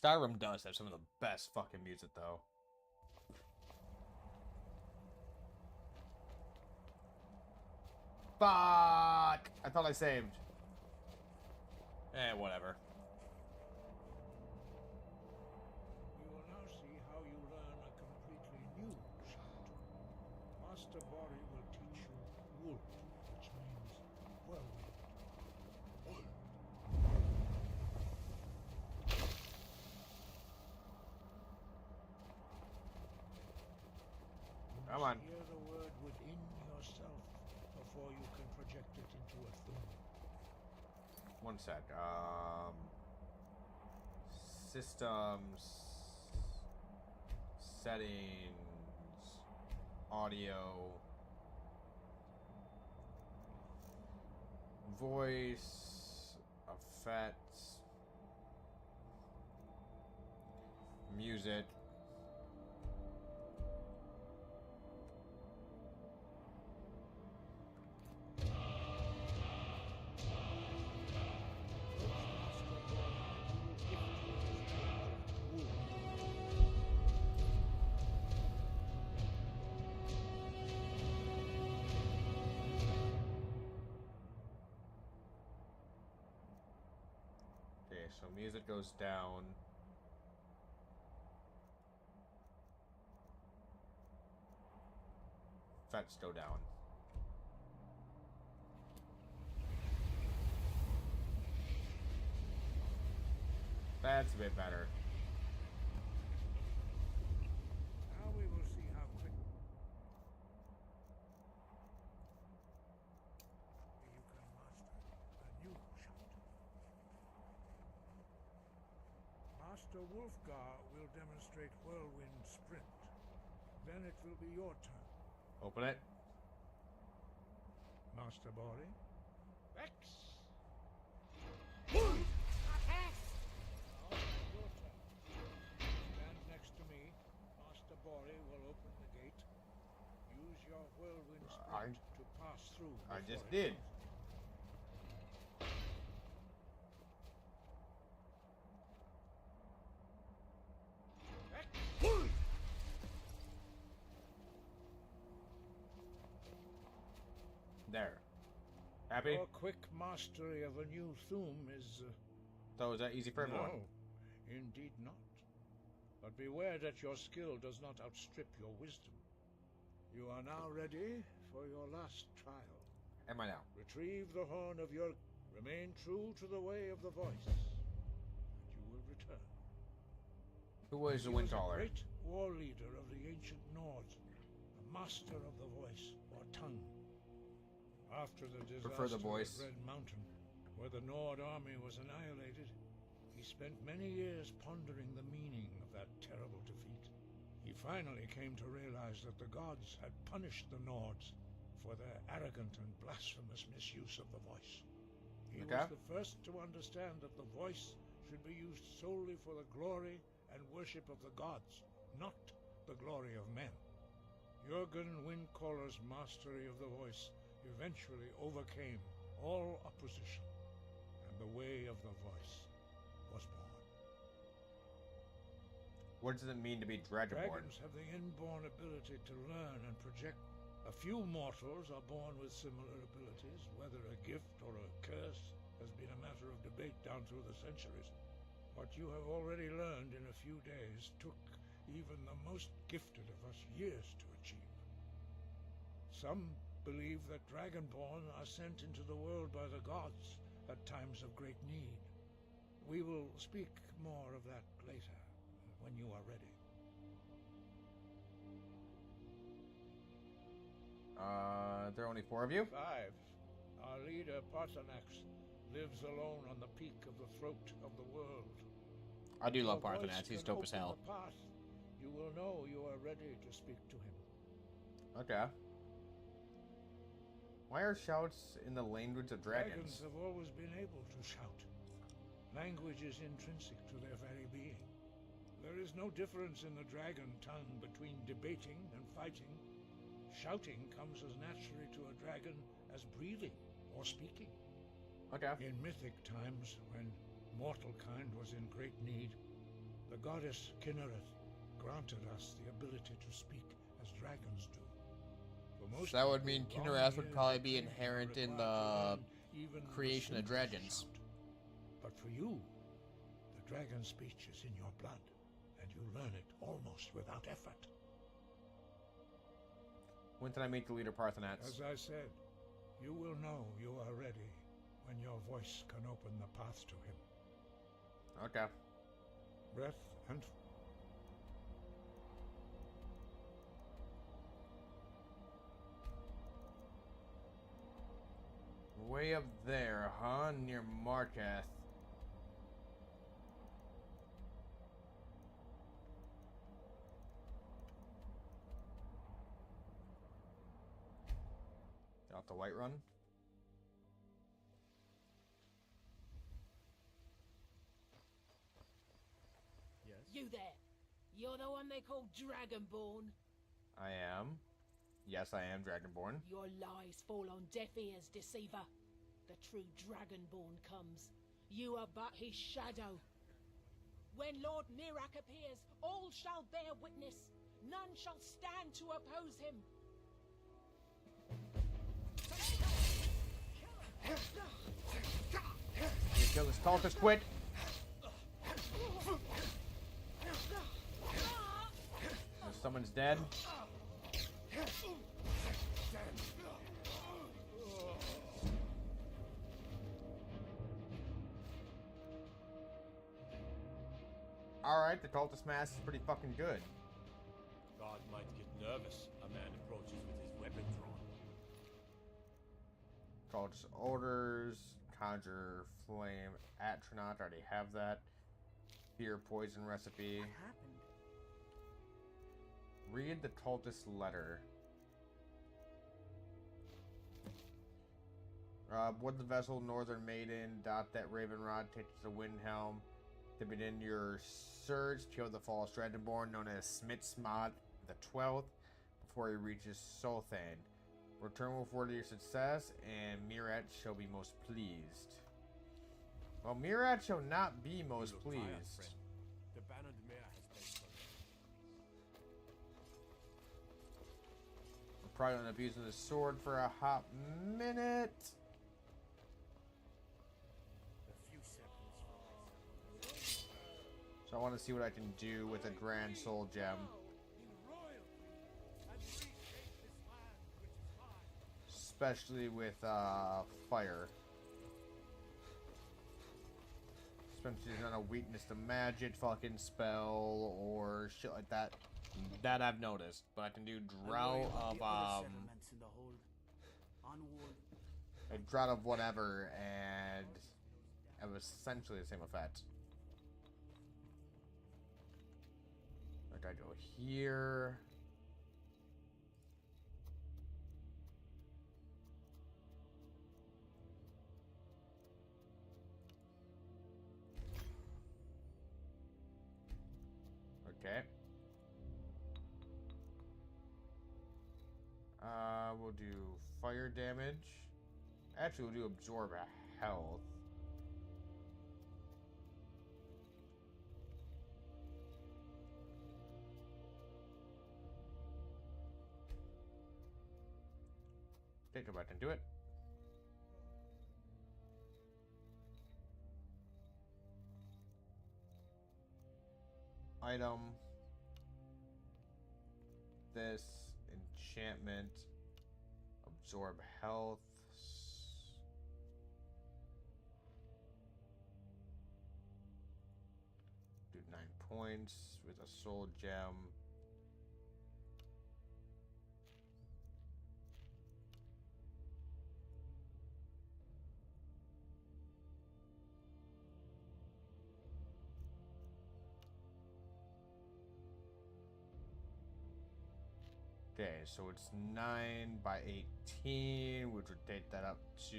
Skyrim does have some of the best fucking music, though. Fuck! I thought I saved. Eh, whatever. We will now see how you learn a completely new shout. Master Bori will teach you Wolf, which means whirlwind. You Come must on. hear the word within yourself before you can project it into a thum. One sec. Systems. Settings. Audio. Voice. Effects. Music. Okay, so music goes down. Effects go down. That's a bit better. Now we will see how quick you can master a new shout. Master Wolfgar will demonstrate Whirlwind Sprint. Then it will be your turn. Open it. Master Bori? Vex! Now, your turn. Stand next to me. Master Bori will open the gate. Use your whirlwind sprint to pass through. I before just it did. closes. Vex! There. Happy? Your quick mastery of a new thum is... So is that easy for everyone? No, indeed not. But beware that your skill does not outstrip your wisdom. You are now ready for your last trial. Am I now? Retrieve the horn of your... Remain true to the way of the voice, and you will return. Who was the He wind was a caller? great war leader of the ancient Nords, a master of the voice, or tongue. After the disaster Prefer the voice. of Red Mountain, where the Nord army was annihilated, he spent many years pondering the meaning of that terrible defeat. He finally came to realize that the gods had punished the Nords for their arrogant and blasphemous misuse of the voice. He was the first to understand that the voice should be used solely for the glory and worship of the gods, not the glory of men. Jurgen Windcaller's mastery of the voice eventually overcame all opposition, and the way of the voice was born. What does it mean to be Dragonborn? Dragons have the inborn ability to learn and project. A few mortals are born with similar abilities. Whether a gift or a curse has been a matter of debate down through the centuries. What you have already learned in a few days took even the most gifted of us years to achieve. Some believe that Dragonborn are sent into the world by the gods at times of great need. We will speak more of that later, when you are ready. There are only 4 of you? 5. Our leader, Paarthurnax, lives alone on the peak of the throat of the world. I do love Your voice Paarthurnax. He's can dope as open hell. the path. You will know you are ready to speak to him. Okay. Why are shouts in the language of Dragons dragons? have always been able to shout. Language is intrinsic to their very being. There is no difference in the dragon tongue between debating and fighting. Shouting comes as naturally to a dragon as breathing or speaking. Okay. In mythic times, when mortal kind was in great need, The goddess Kinnereth granted us the ability to speak as dragons do. For most So that would people, mean long Kinnereth would years probably of be training are inherent in required to the learn even the creation of simplest dragons. sound. But for you, the dragon speech is in your blood, and you learn it almost without effort. When did I meet the leader Parthenats? As I said, you will know you are ready when your voice can open the path to him. Okay. Breath and... Way up there, huh? Near Marketh. Out the Whiterun. Yes. You there. You're the one they call Dragonborn. I am. Yes, I am Dragonborn. Your lies fall on deaf ears, deceiver. The true Dragonborn comes. You are but his shadow. When Lord Mirak appears, all shall bear witness. None shall stand to oppose him. You kill this cultist, quit! Someone's dead. Alright, the cultist mask is pretty fucking good. God might get nervous. A man approaches with his weapon drawn. Cultist orders, conjure flame, atronach, already have that. Fear poison recipe. What happened? Read the cultist letter. Would the vessel Northern Maiden dot that Ravenrod takes the Windhelm to begin your search, kill the false Dragonborn known as Smitsmod the 12th before he reaches Solthan. Return with word of your success, and Mirat shall be most pleased. Well, Mirat shall not be most You look tired, pleased. friend. The bannered mare has been stolen. We're probably gonna be using the sword for a hot minute. A few seconds for myself. So I want to see what I can do with a Grand Soul Gem. In royalty, and retake this land which is mine. Especially with fire. Especially not a weakness to magic fucking spell or shit like that. That I've noticed. But I can do drought of Settlements in the hold. Onward. a drought of whatever, and it was essentially the same effect. Like I go here. Okay. We'll do fire damage. Actually, we'll do absorb health. Take it back and do it. Item. This enchantment. Absorb health. Do 9 points with a soul gem. Okay, so it's 9 by 18, which would take that up to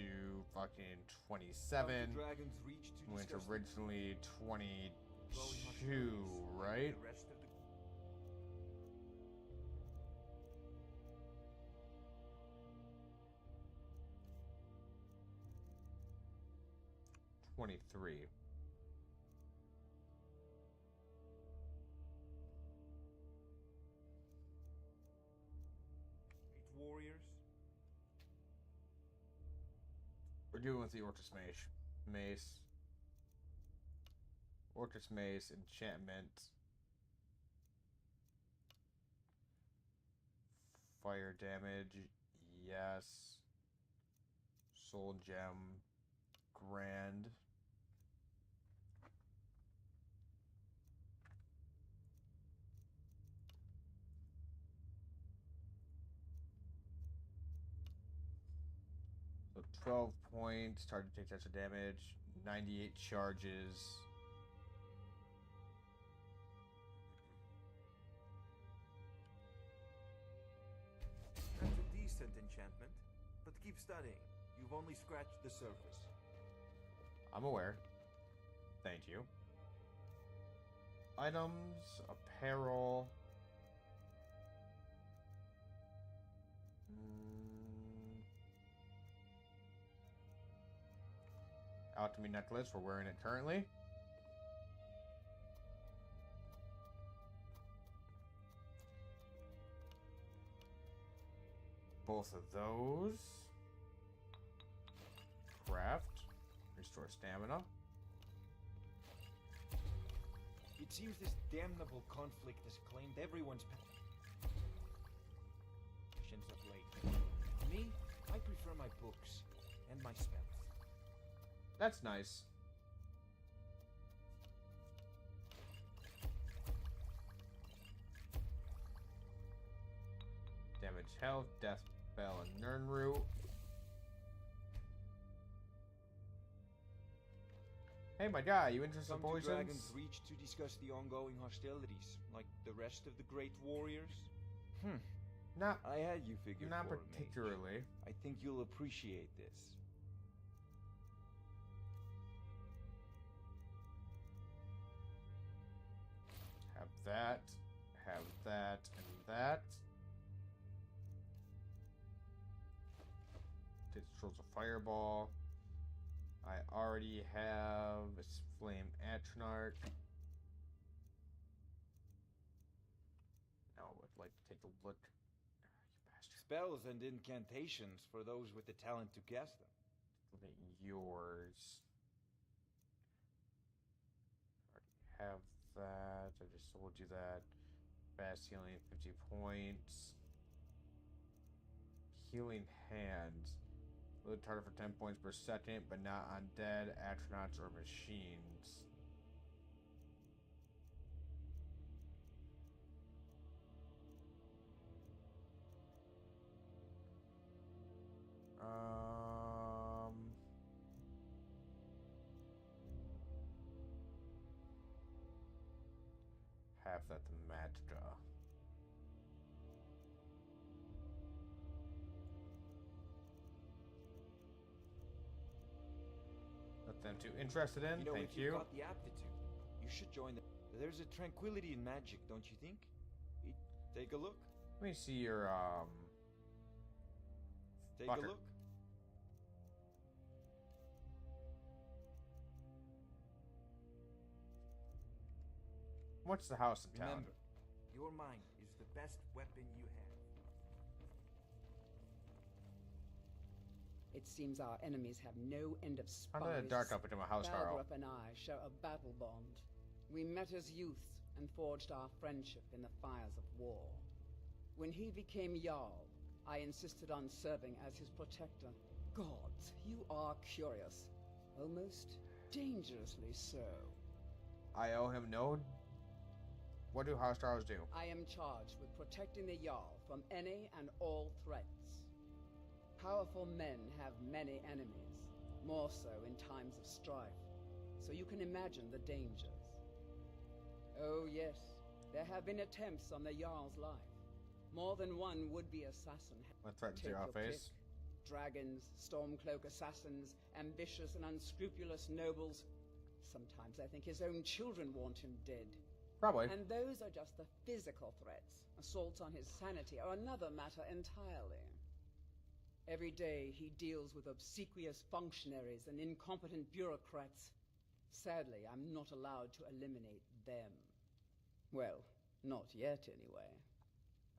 fucking 27, Dragons reach to which discuss originally growing much 22, worse right? than the rest of the 23. We're doing with the Ortus Mace. Ortus Mace, enchantment. Fire damage, yes. Soul gem, grand. So 12 points, target takes extra damage, 98 charges. That's a decent enchantment, but keep studying. You've only scratched the surface. I'm aware. Thank you. Items, apparel. Alchemy necklace, we're wearing it currently. Both of those. Craft. Restore stamina. It seems this damnable conflict has claimed everyone's passions of late. Me, I prefer my books and my spells. That's nice. Damage, health, death spell, and Nirnroot. Hey, my guy, you interested in Come to poisons? Dragon's Reach to discuss the ongoing hostilities, like the rest of the Great Warriors? Not, I had you figured not for a mage. particularly. I think you'll appreciate this. Have that, and that. It controls a fireball. I already have a flame atronach. Now I would like to take a look. You bastard. Spells and incantations for those with the talent to cast them. Look at yours. Already have that. I just sold you that. Fast healing, 50 points. Healing hands. Load target for 10 points per second, but not on dead, astronauts, or machines. Have that the Magicka. Not them too interested in. You know, Thank if you've you. got the aptitude, you should join the... There's a tranquility in magic, don't you think? Take a look. Let me see your Take Fucker. a look. What's the house in town? Remember, your mind is the best weapon you have. It seems our enemies have no end of spies. How did it dark up into my house, Harl? Balgrup and I share a battle bond. We met as youths and forged our friendship in the fires of war. When he became Jarl, I insisted on serving as his protector. Gods, you are curious. Almost dangerously so. I owe him no. What do house stars do? I am charged with protecting the Jarl from any and all threats. Powerful men have many enemies, more so in times of strife, so you can imagine the dangers. Oh yes, there have been attempts on the Jarl's life. More than one would-be assassin. What threatens Take your your face? pick. Dragons, Stormcloak assassins, ambitious and unscrupulous nobles. Sometimes I think his own children want him dead. Probably. And those are just the physical threats. Assaults on his sanity are another matter entirely. Every day he deals with obsequious functionaries and incompetent bureaucrats. Sadly, I'm not allowed to eliminate them. Well, not yet anyway.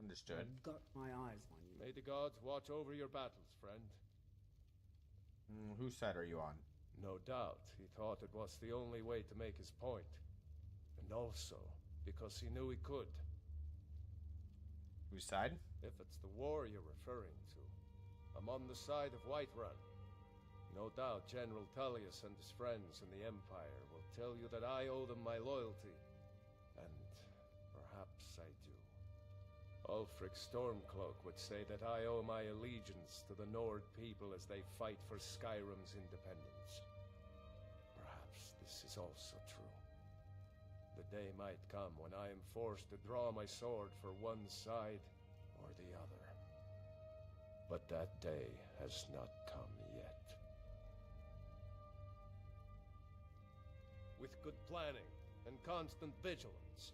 Understood. I've got my eyes on you. May the gods watch over your battles, friend. Whose side are you on? No doubt, he thought it was the only way to make his point. And also, because he knew he could. Whose side? If it's the war you're referring to, I'm on the side of Whiterun. No doubt General Tullius and his friends in the Empire will tell you that I owe them my loyalty. And perhaps I do. Ulfric Stormcloak would say that I owe my allegiance to the Nord people as they fight for Skyrim's independence. Perhaps this is also true. The day might come when I am forced to draw my sword for one side or the other. But that day has not come yet. With good planning and constant vigilance,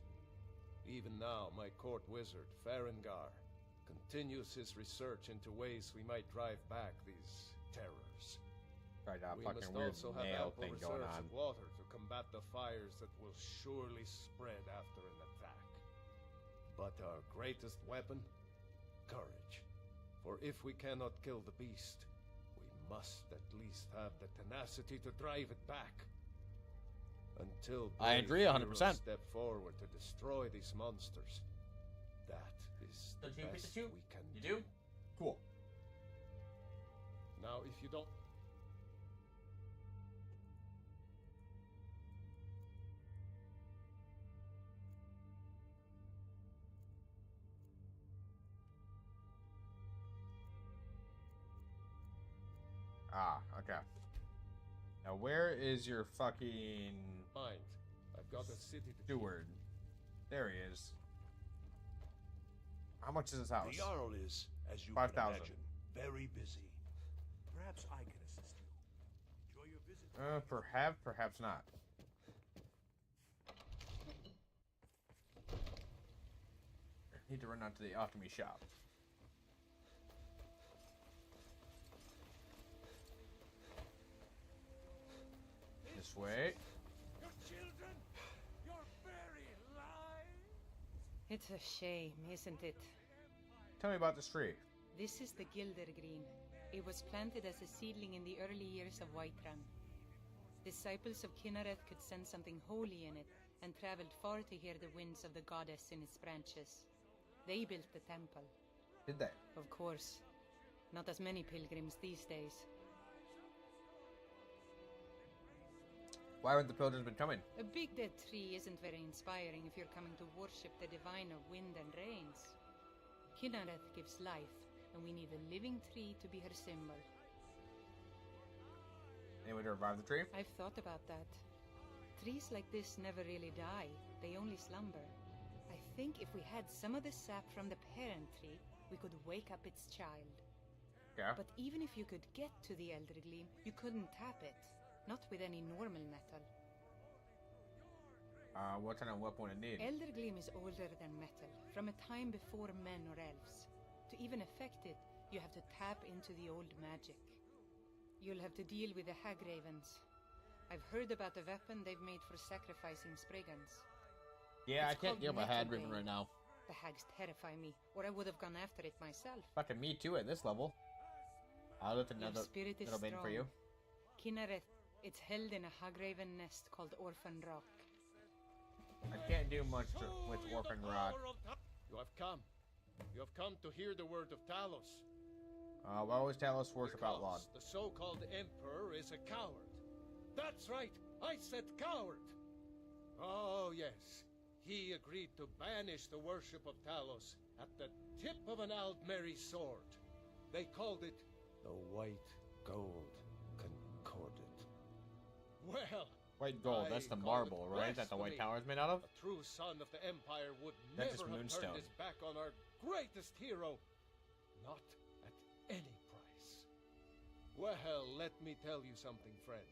even now my court wizard, Farengar, continues his research into ways we might drive back these terrors. Right, We fucking must weird also have nail ample thing going reserves on. of water to combat the fires that will surely spread after an attack. But our greatest weapon? Courage. For if we cannot kill the beast, we must at least have the tenacity to drive it back. Until I brave agree 100%. heroes step forward to destroy these monsters. That is the Don't you best Pikachu? we can You do? Cool. Now, if you don't... Ah, okay. Now where is your fucking mind, I've got a city to steward? There he is. How much is this house? The Jarl is, as you 5,000. can imagine, very busy. Perhaps I can assist you. Enjoy your visit. Perhaps not. Need to run out to the alchemy shop. This way. Your children, your very lives. It's a shame, isn't it? Tell me about this tree. This is the Gildergreen. It was planted as a seedling in the early years of Whiterun. Disciples of Kynareth could sense something holy in it, and traveled far to hear the winds of the goddess in its branches. They built the temple. Did they? Of course. Not as many pilgrims these days. Why haven't the pilgrims been coming? A big dead tree isn't very inspiring if you're coming to worship the divine of wind and rains. Kynareth gives life, and we need a living tree to be her symbol. Any way to revive the tree? I've thought about that. Trees like this never really die, they only slumber. I think if we had some of the sap from the parent tree, we could wake up its child. Yeah. But even if you could get to the Elder Gleam, you couldn't tap it. Not with any normal metal. What kind of weapon would it need? Elder Gleam is older than metal, from a time before men or elves. To even affect it, you have to tap into the old magic. You'll have to deal with the Hag Ravens. I've heard about the weapon they've made for sacrificing Spriggans. Yeah, It's I can't called deal with Metal Hadrian Bane. right now. The hags terrify me, or I would have gone after it myself. Fucking me too at this level. I'll lift Your another spirit is little bit for strong. you. Kynareth, it's held in a Hagraven nest called Orphan Rock. I can't do much with Show you Orphan the Rock. power of You have come. You have come to hear the word of Talos. Why was Talos worship outlawed? Because the so-called Emperor is a coward. That's right, I said coward. Oh, yes. He agreed to banish the worship of Talos at the tip of an Aldmeri sword. They called it the White Gold Concordat. Well, White gold, that's the I call marble, it right? That the White blasphemy. Tower's made out of? A true son of the Empire would That's never just have moonstone. turned his back on our greatest hero. Not at any price. Well, let me tell you something, friend.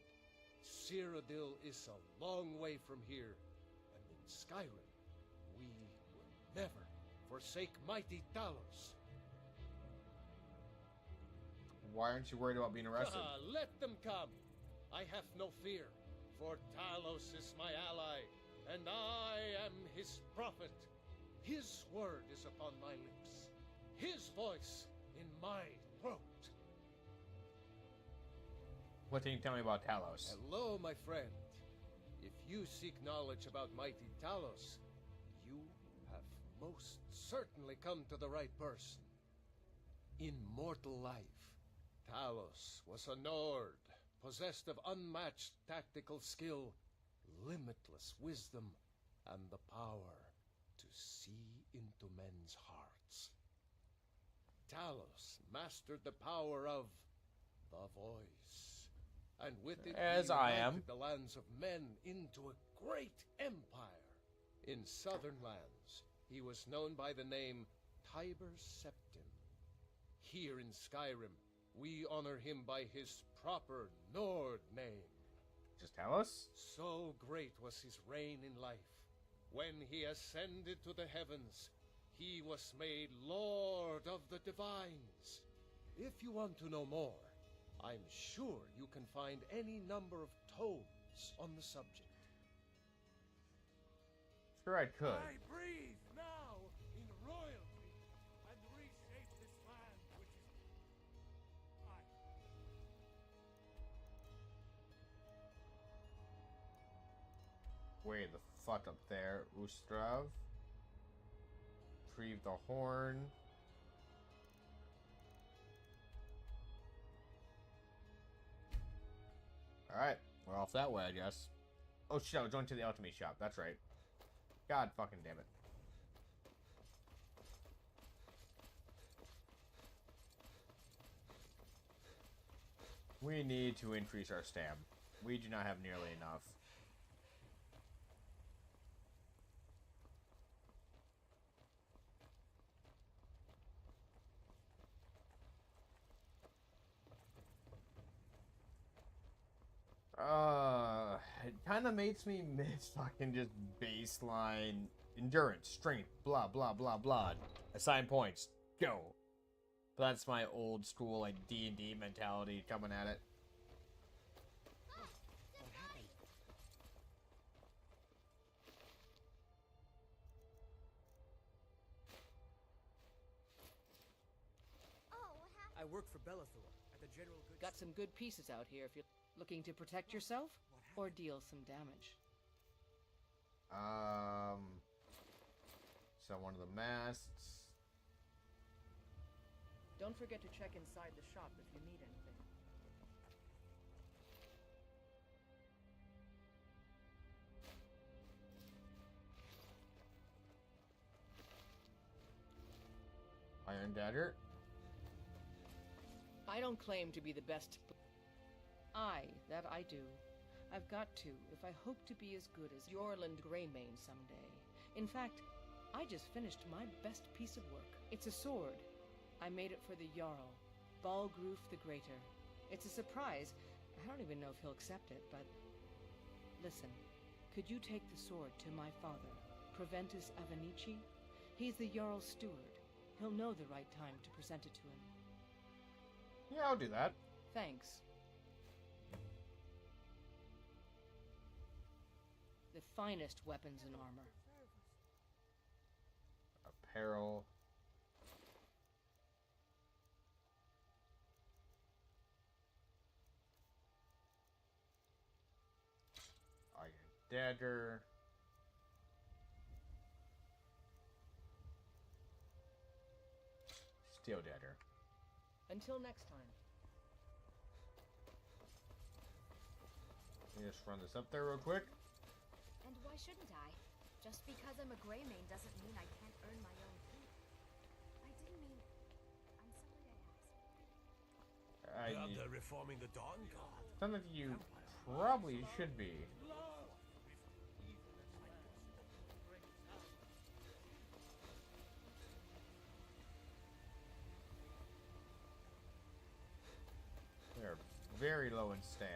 Cyrodiil is a long way from here, and in Skyrim, we will never forsake mighty Talos. Why aren't you worried about being arrested? Let them come. I have no fear, for Talos is my ally, and I am his prophet. His word is upon my lips, his voice in my throat. What can you tell me about Talos? Hello, my friend. If you seek knowledge about mighty Talos, you have most certainly come to the right person. In mortal life, Talos was a Nord, possessed of unmatched tactical skill, limitless wisdom, and the power to see into men's hearts. Talos mastered the power of the voice, and with it As he I am. united the lands of men into a great empire. In southern lands, he was known by the name Tiber Septim. Here in Skyrim, we honor him by his proper Nord name. Just Talos? So great was his reign in life. When he ascended to the heavens, he was made Lord of the Divines. If you want to know more, I'm sure you can find any number of tomes on the subject. Sure, I could. I breathe now in royalty and reshape this land, which is mine. Way the fuck up there, Ustrav. Retrieve the horn. Alright, we're off that way, I guess. Oh shit, I was going to the alchemy shop, that's right. God fucking damn it. We need to increase our stam. We do not have nearly enough. It kind of makes me miss fucking just baseline endurance, strength, blah, blah, blah, blah. Assign points. Go. But that's my old school, like, D&D mentality coming at it. I work for Bellathor at the General Goods. Got some good pieces out here if you're looking to protect yourself or deal some damage. So one of the masks. Don't forget to check inside the shop if you need anything. Iron dagger. I don't claim to be the best. That I do. I've got to, if I hope to be as good as Yorland Greymane someday. In fact, I just finished my best piece of work. It's a sword. I made it for the Jarl, Balgruf the Greater. It's a surprise. I don't even know if he'll accept it, but... Listen, could you take the sword to my father, Proventus Avenici? He's the Jarl's steward. He'll know the right time to present it to him. Yeah, I'll do that. Thanks. The finest weapons and armor. Apparel. Iron dagger. Steel dagger. Until next time. Let me just run this up there real quick. And why shouldn't I? Just because I'm a Greymane doesn't mean I can't earn my own food. I didn't mean... I'm sorry I asked. They're reforming the Dawn Guard. Something you probably should be. They're very low in stam.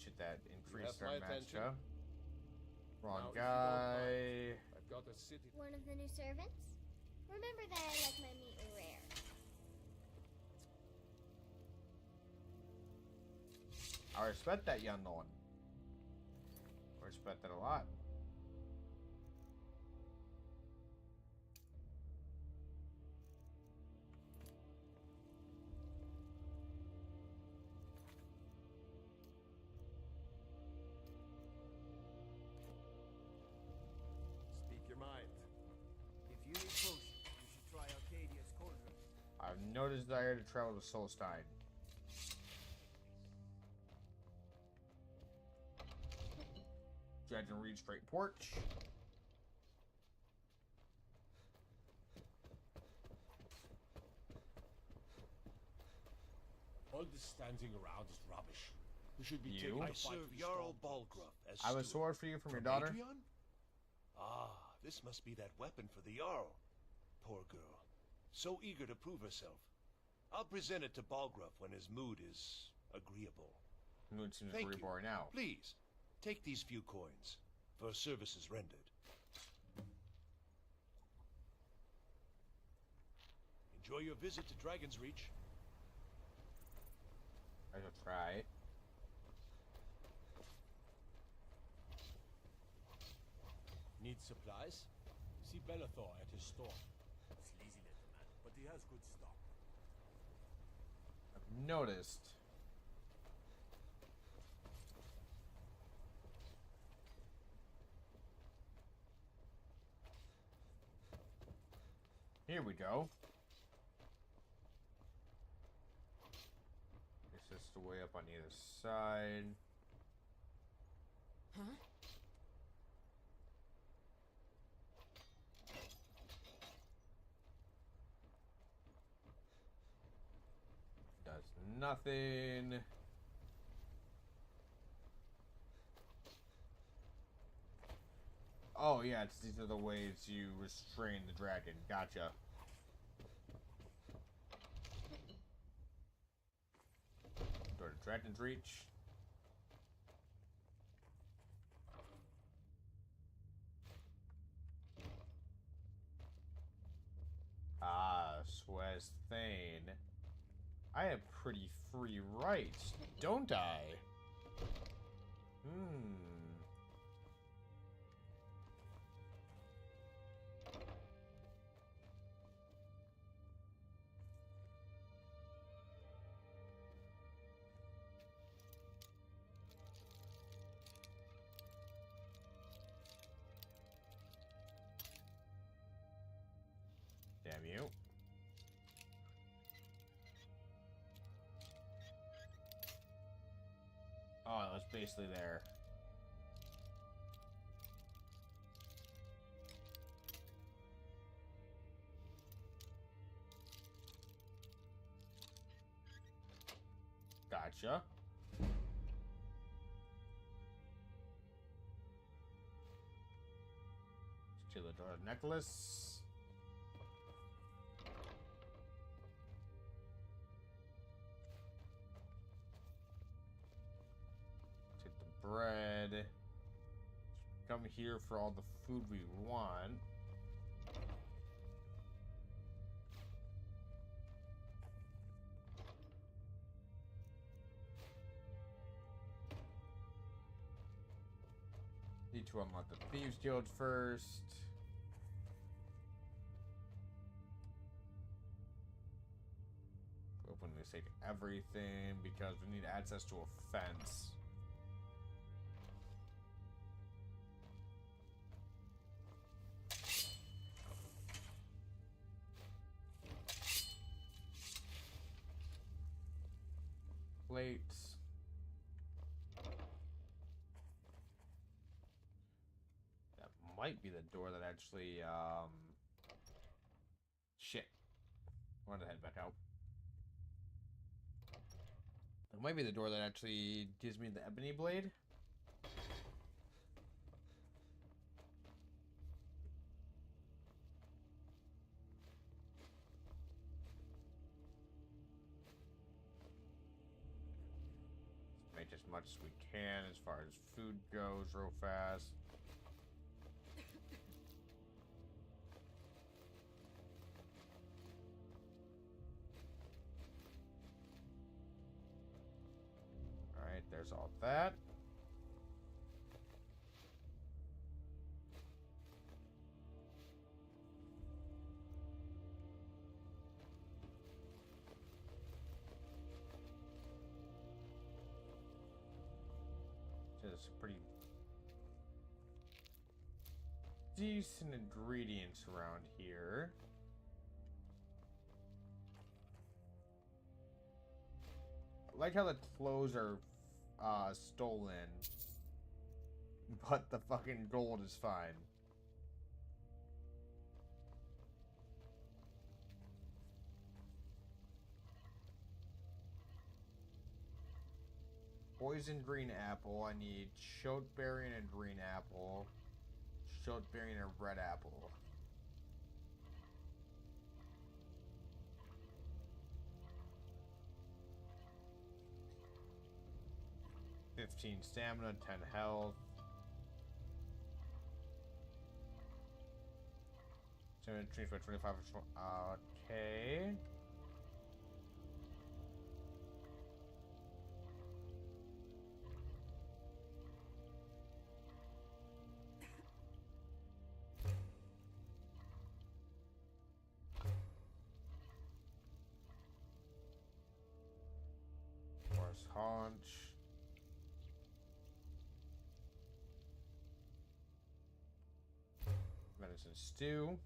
Shit, that increased our match up. Wrong guy. I've got a city. One of the new servants? Remember that I like my meat rare. I respect that, young Lord. I respect that a lot. Speak your mind. If you need potions, you should try Arcadia's Cauldron. I have no desire to travel to Solstein. Dredgen Reed Straight Porch. All this standing around is rubbish. We should be You? taking I the fight serve to the Jarl stronghold. Balgruuf as I have a steward. sword for you from your From daughter. Adrian? Ah, this must be that weapon for the Jarl. Poor girl. So eager to prove herself. I'll present it to Balgruuf when his mood is agreeable. Mood seems Thank agreeable you. right now. Please, take these few coins for services rendered. Enjoy your visit to Dragon's Reach. I shall try it. Need supplies? See Bellathor at his store. Sleazy little man, but he has good stock. I've noticed. Here we go. This is the way up on either side. Huh? Does nothing. Oh yeah, these are the ways you restrain the dragon. Gotcha. Go to Dragon's Reach. Ah, Swaz Thane. I have pretty free rights, don't I? Damn you. Oh, it was basically there. Gotcha. Steal the door necklace. Take the bread. Come here for all the food we want. Need to unlock the Thieves Guild first. Openly take everything because we need access to a fence. Plates. That might be the door that actually, shit. I wanted to head back out. That might be the door that actually gives me the ebony blade. Make as much as we can as far as food goes real fast. Alright, there there's all that. There's pretty decent ingredients around here. I like how the clothes are stolen, but the fucking gold is fine. Poison green apple. I need shoteberry and a green apple. Shoteberry and a red apple. $15 stamina, 10 health. 25. Okay. Horse haunch. Venison stew.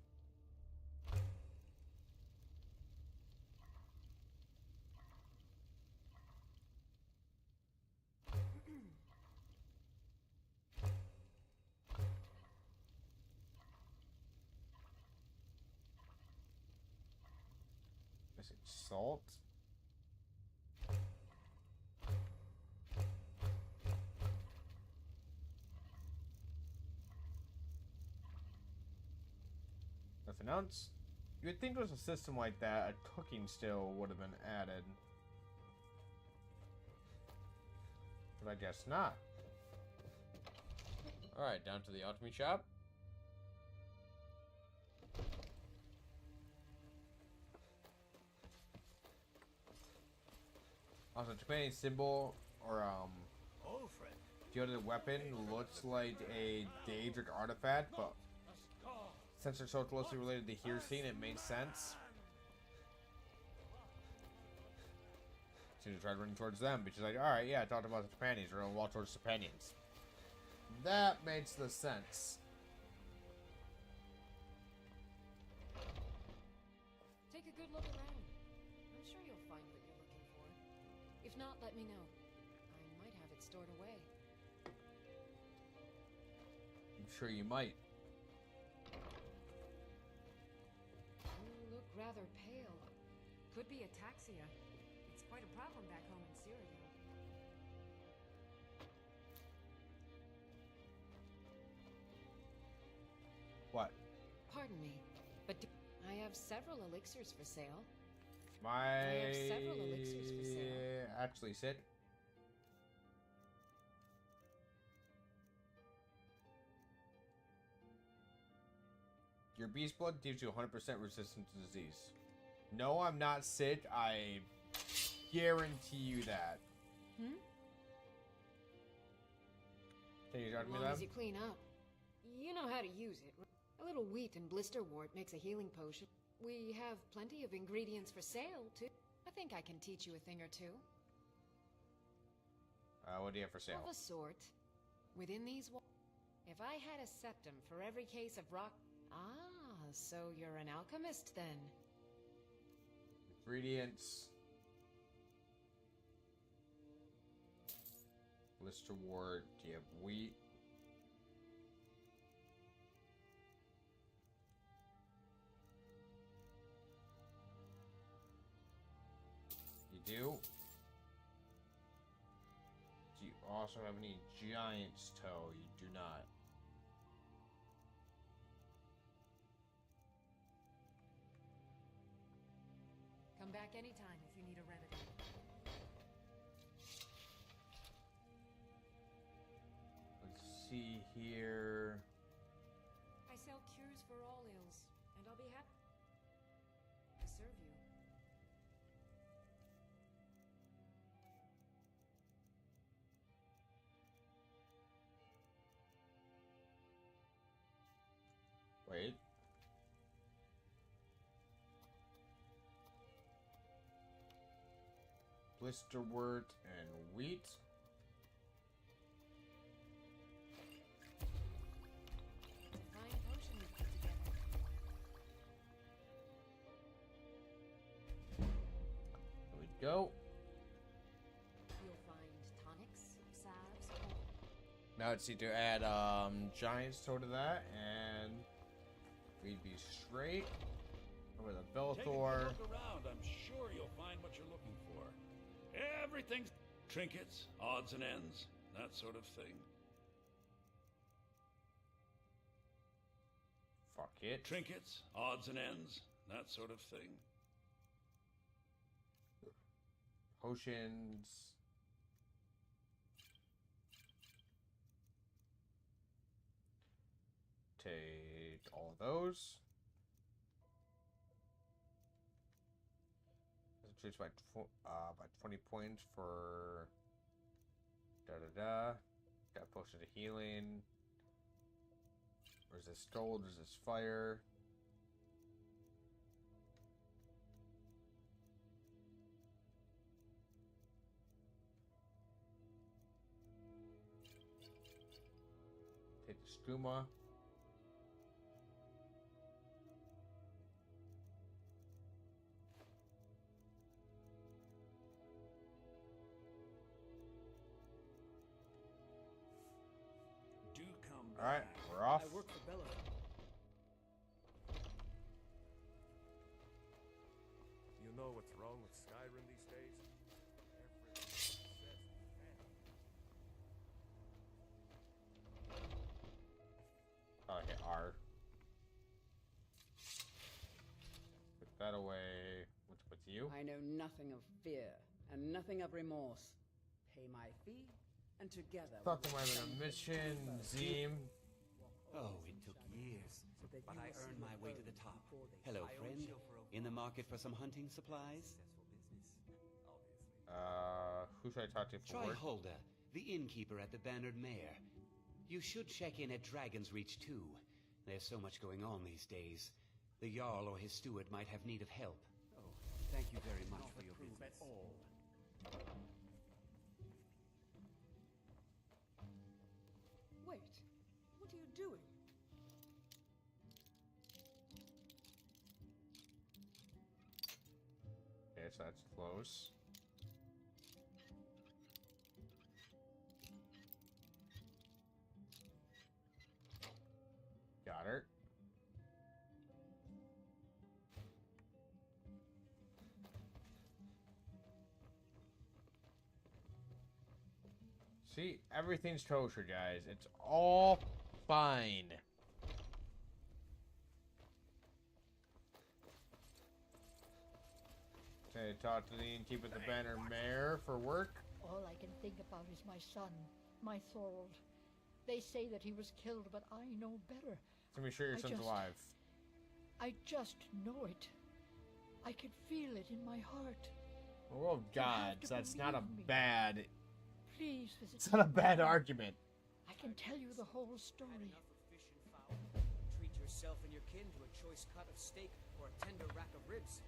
Missing salt. Nothing else. You would think there was a system like that, a cooking still would have been added. But I guess not. Alright, down to the alchemy shop. Also, Japanese symbol, or Oh, friend. gilded weapon looks like a Daedric artifact, but since they're so closely related to here scene, it makes sense. So she tried running towards them, but she's like, alright, yeah, I talked about the Japanese, we're gonna walk towards the Japanese. That makes the sense. Take a good look around. I'm sure you'll find what you're looking for. If not, let me know. I might have it stored away. I'm sure you might. You look rather pale. Could be ataxia. It's quite a problem back home in Syria. What? Pardon me, but I have several elixirs for sale. My... I have several elixirs for sale. Actually, Sid. Your beast blood gives you 100% resistance to disease. No, I'm not Sid. I guarantee you that. Hmm? Can you talk to me As long that? as you clean up. You know how to use it. A little wheat and blister wort makes a healing potion. We have plenty of ingredients for sale, too. I think I can teach you a thing or two. What do you have for sale? Of a sort. Within these walls. If I had a septum for every case of rock... Ah, so you're an alchemist, then. Ingredients. Blister wort. Do you have wheat? You do? Do you also have any giant's toe? You do not. Come back anytime if you need a remedy. Let's see here. I sell cures for all ills, and I'll be happy to serve you. blisterwort and wheat. Fine potion you put together. There we go. You'll find tonics, salves, Now let's need to add Giant's Toe to that, and we'd be straight over the Take a Bellathor. good look around. I'm sure you'll find what you're looking for. Everything's trinkets, odds and ends, that sort of thing. Fuck it. Trinkets, odds and ends, that sort of thing. Potions. Take all of those. Increase by 20 points for Got potion of healing. Resist cold, resist fire. Take the skooma. Do come All right, back. we're off. I work for Bellathor. You know what's wrong with Skyrim these days? Everyone says Oh, hit R. Put that away. What's you? I know nothing of fear and nothing of remorse. Pay my fee, and together. Thought there might have been a mission, Zim. Oh, it took years, but I earned my way to the top. Hello, friend. In the market for some hunting supplies? Who should I talk to for Try work? Hulda, the innkeeper at the Bannered Mare. You should check in at Dragon's Reach too. There's so much going on these days. The Jarl or his steward might have need of help. Oh, thank you very much for your business. Wait, what are you doing? Okay, so that's close. Got her. See, everything's kosher, guys. It's all fine. Okay, talk to the innkeeper at the Banner Mare for work. All I can think about is my son, my Thorold. They say that he was killed, but I know better. Let me sure your son's alive. I just know it. I can feel it in my heart. Oh, God, to that's not a believe me. bad... Please visit It's not a me. bad argument. I can tell you the whole story. Treat yourself and your kin to a choice cut of steak or a tender rack of ribs.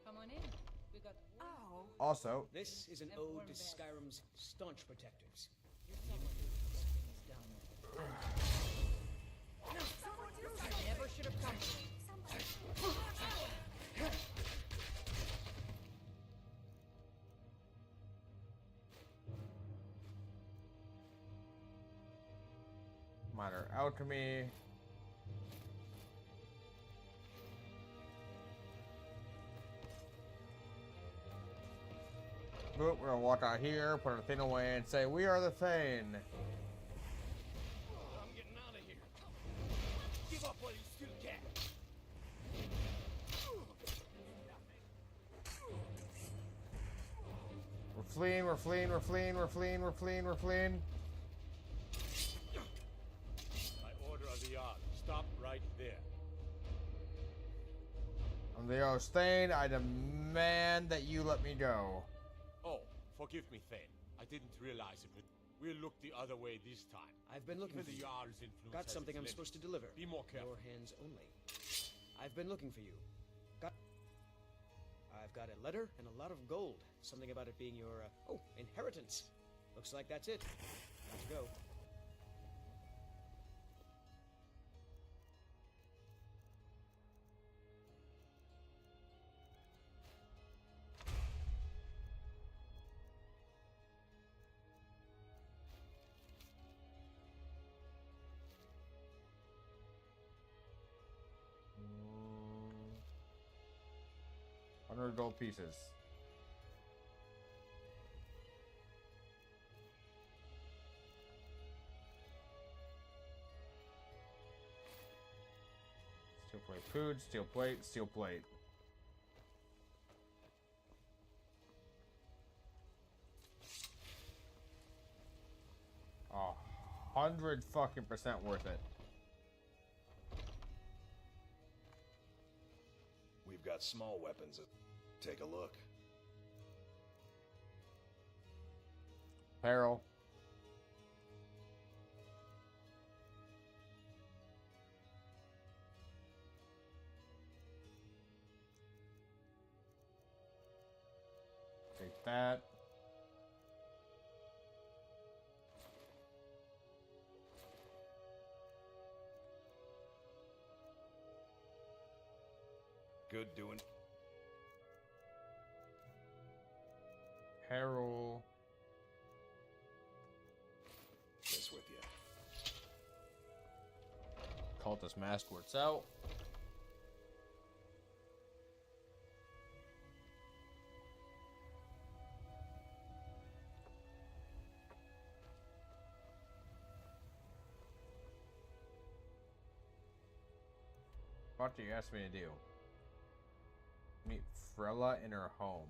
Come on in. We got. Ow! Also, This is an Never ode worn to best. Skyrim's staunch protectors. I never should have come. Minor alchemy. Boop, we're gonna walk out here, put our thing away, and say, "We are the Thane." I'm getting out of here. Give up while you still can. We're fleeing, we're fleeing, we're fleeing, we're fleeing, we're fleeing, we're fleeing. By order of the Jarl, stop right there. I'm the Thane. I demand that you let me go. Oh, forgive me, Thane. I didn't realize it, but we'll look the other way this time. I've been looking Even for the you. Jarl's influence Got has something its I'm limits. supposed to deliver. Be more careful. Your hands only. I've been looking for you. Got I've got a letter and a lot of gold. Something about it being your, inheritance. Looks like that's it. Let's go. $100 gold pieces. Steel plate food, steel plate, steel plate. Oh, 100 fucking % worth it. We've got small weapons. Take a look. Apparel. Take that. Good doing. Apparel. This with you. Cultist mask works out. What do you ask me to do? Meet Frella in her home.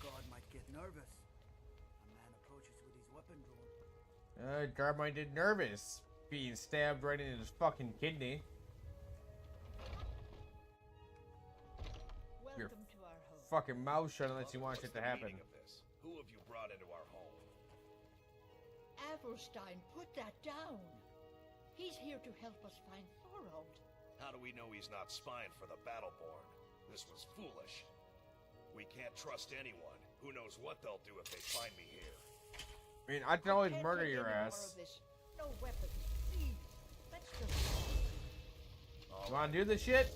Guard might get nervous. A man approaches with his weapon drawn. Guard might get nervous. Being stabbed right in his fucking kidney. Your Welcome to our home. fucking mouth shut unless you want shit to happen. Who have you brought into our home? Avrelstein, put that down. He's here to help us find Thorold. How do we know he's not spying for the Battleborn? This was foolish. We can't trust anyone. Who knows what they'll do if they find me here. I mean, I can always Can't murder take your any more ass. of this. No weapons. Please. Let's just You wanna do this shit?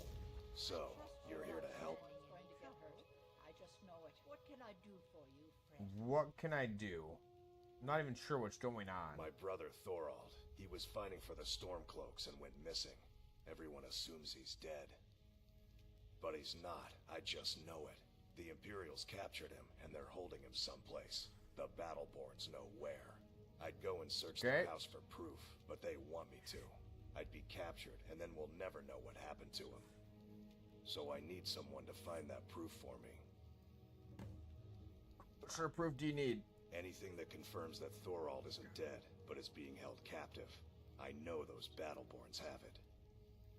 So, you're here to help? He's going to get hurt. I just know it. What can I do for you, friend? What can I do? I'm not even sure what's going on. My brother Thorold. He was fighting for the Stormcloaks and went missing. Everyone assumes he's dead. But he's not. I just know it. The Imperials captured him, and they're holding him someplace. The Battleborns know where. I'd go and search their house for proof, but they want me to. I'd be captured, and then we'll never know what happened to him. So I need someone to find that proof for me. What sort of proof do you need? Anything that confirms that Thorold isn't dead, but is being held captive. I know those Battleborns have it.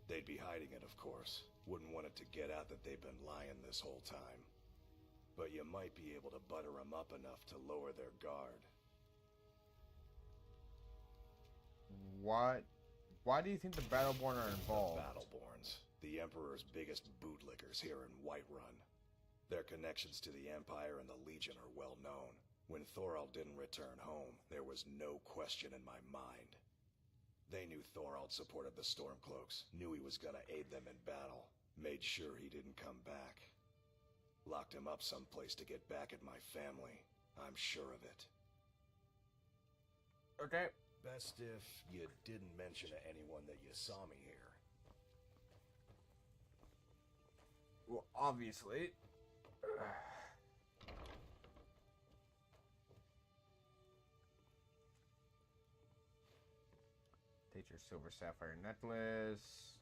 They'd be hiding it, of course. Wouldn't want it to get out that they've been lying this whole time. But you might be able to butter them up enough to lower their guard. What? Why do you think the Battleborn are involved? Battleborns, the Emperor's biggest bootlickers here in Whiterun. Their connections to the Empire and the Legion are well known. When Thorold didn't return home, there was no question in my mind. They knew Thorold supported the Stormcloaks, knew he was gonna aid them in battle, made sure he didn't come back. Locked him up someplace to get back at my family. I'm sure of it. Okay. Best if you didn't mention to anyone that you saw me here. Well, obviously. Take your silver sapphire necklace.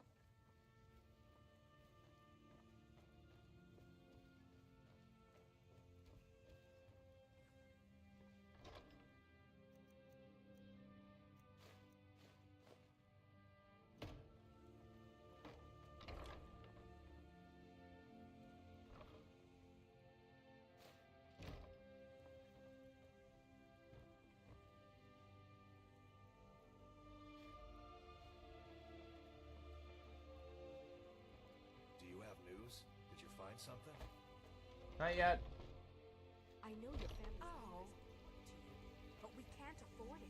Not yet. I know your family's oh. But we can't afford it.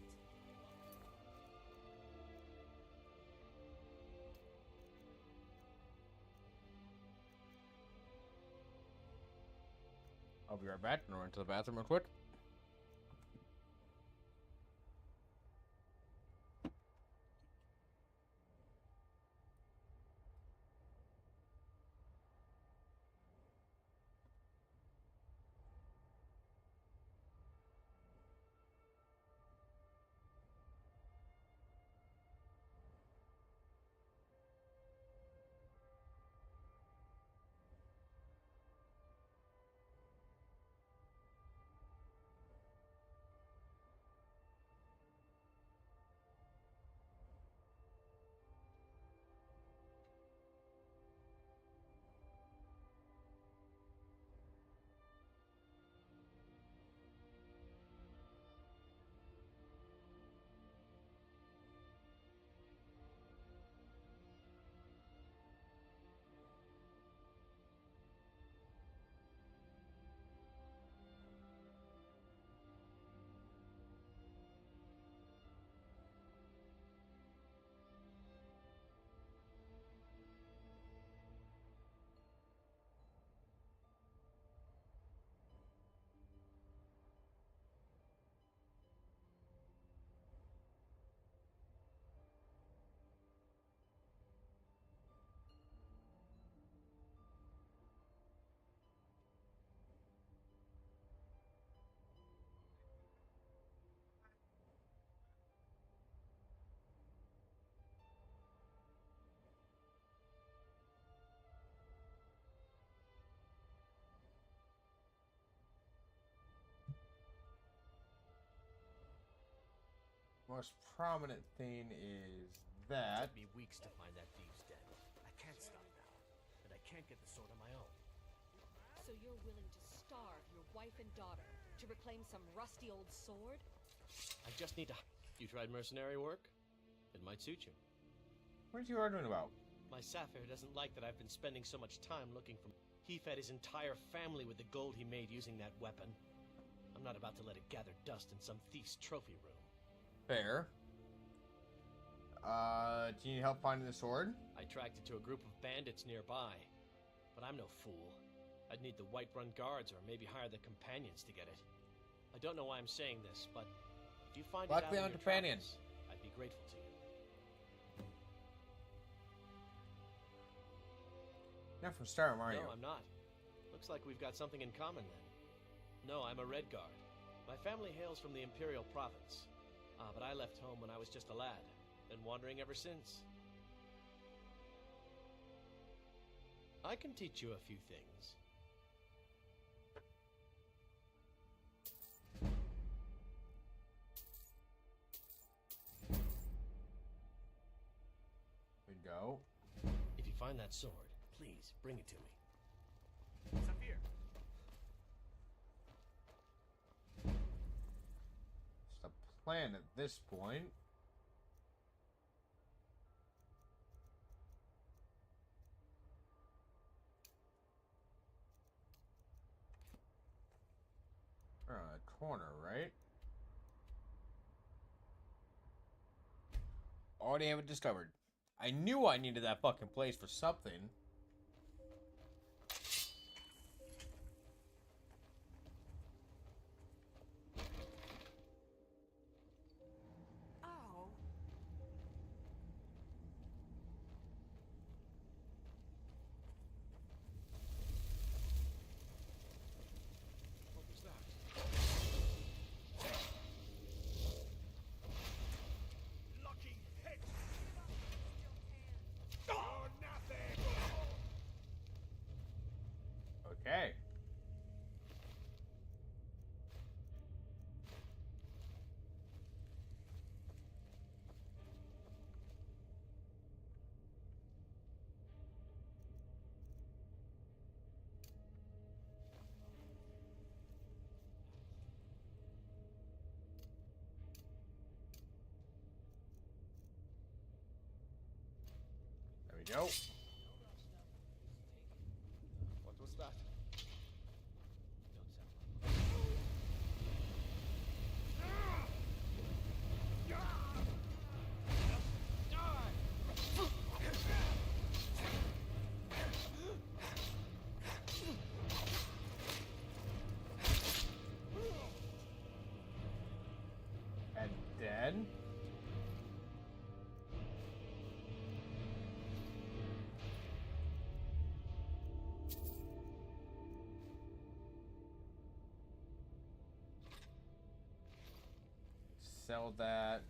I'll be right back. I'm going to the bathroom real quick. Most prominent thing is that. It took me weeks to find that thieves' den. I can't stop now, and I can't get the sword on my own. So you're willing to starve your wife and daughter to reclaim some rusty old sword? I just need to... You tried mercenary work? It might suit you. What are you arguing about? My Sapphire doesn't like that I've been spending so much time looking for... He fed his entire family with the gold he made using that weapon. I'm not about to let it gather dust in some thief's trophy room. Fair. Do you need help finding the sword? I tracked it to a group of bandits nearby. But I'm no fool. I'd need the Whiterun guards or maybe hire the companions to get it. I don't know why I'm saying this, but if you find it out in your travels, I'd be grateful to you. Not from Skyrim, are you? No, I'm not. Looks like we've got something in common then. No, I'm a Redguard. My family hails from the Imperial Province. But I left home when I was just a lad. Been wandering ever since. I can teach you a few things. We go. If you find that sword, please bring it to me. Saphir. It's the plan at this point. Around the corner, right? Already have it discovered. I knew I needed that fucking place for something. Oh. What was that? Lucky hit! Oh, nothing! Okay. There we go. What was that? sell that.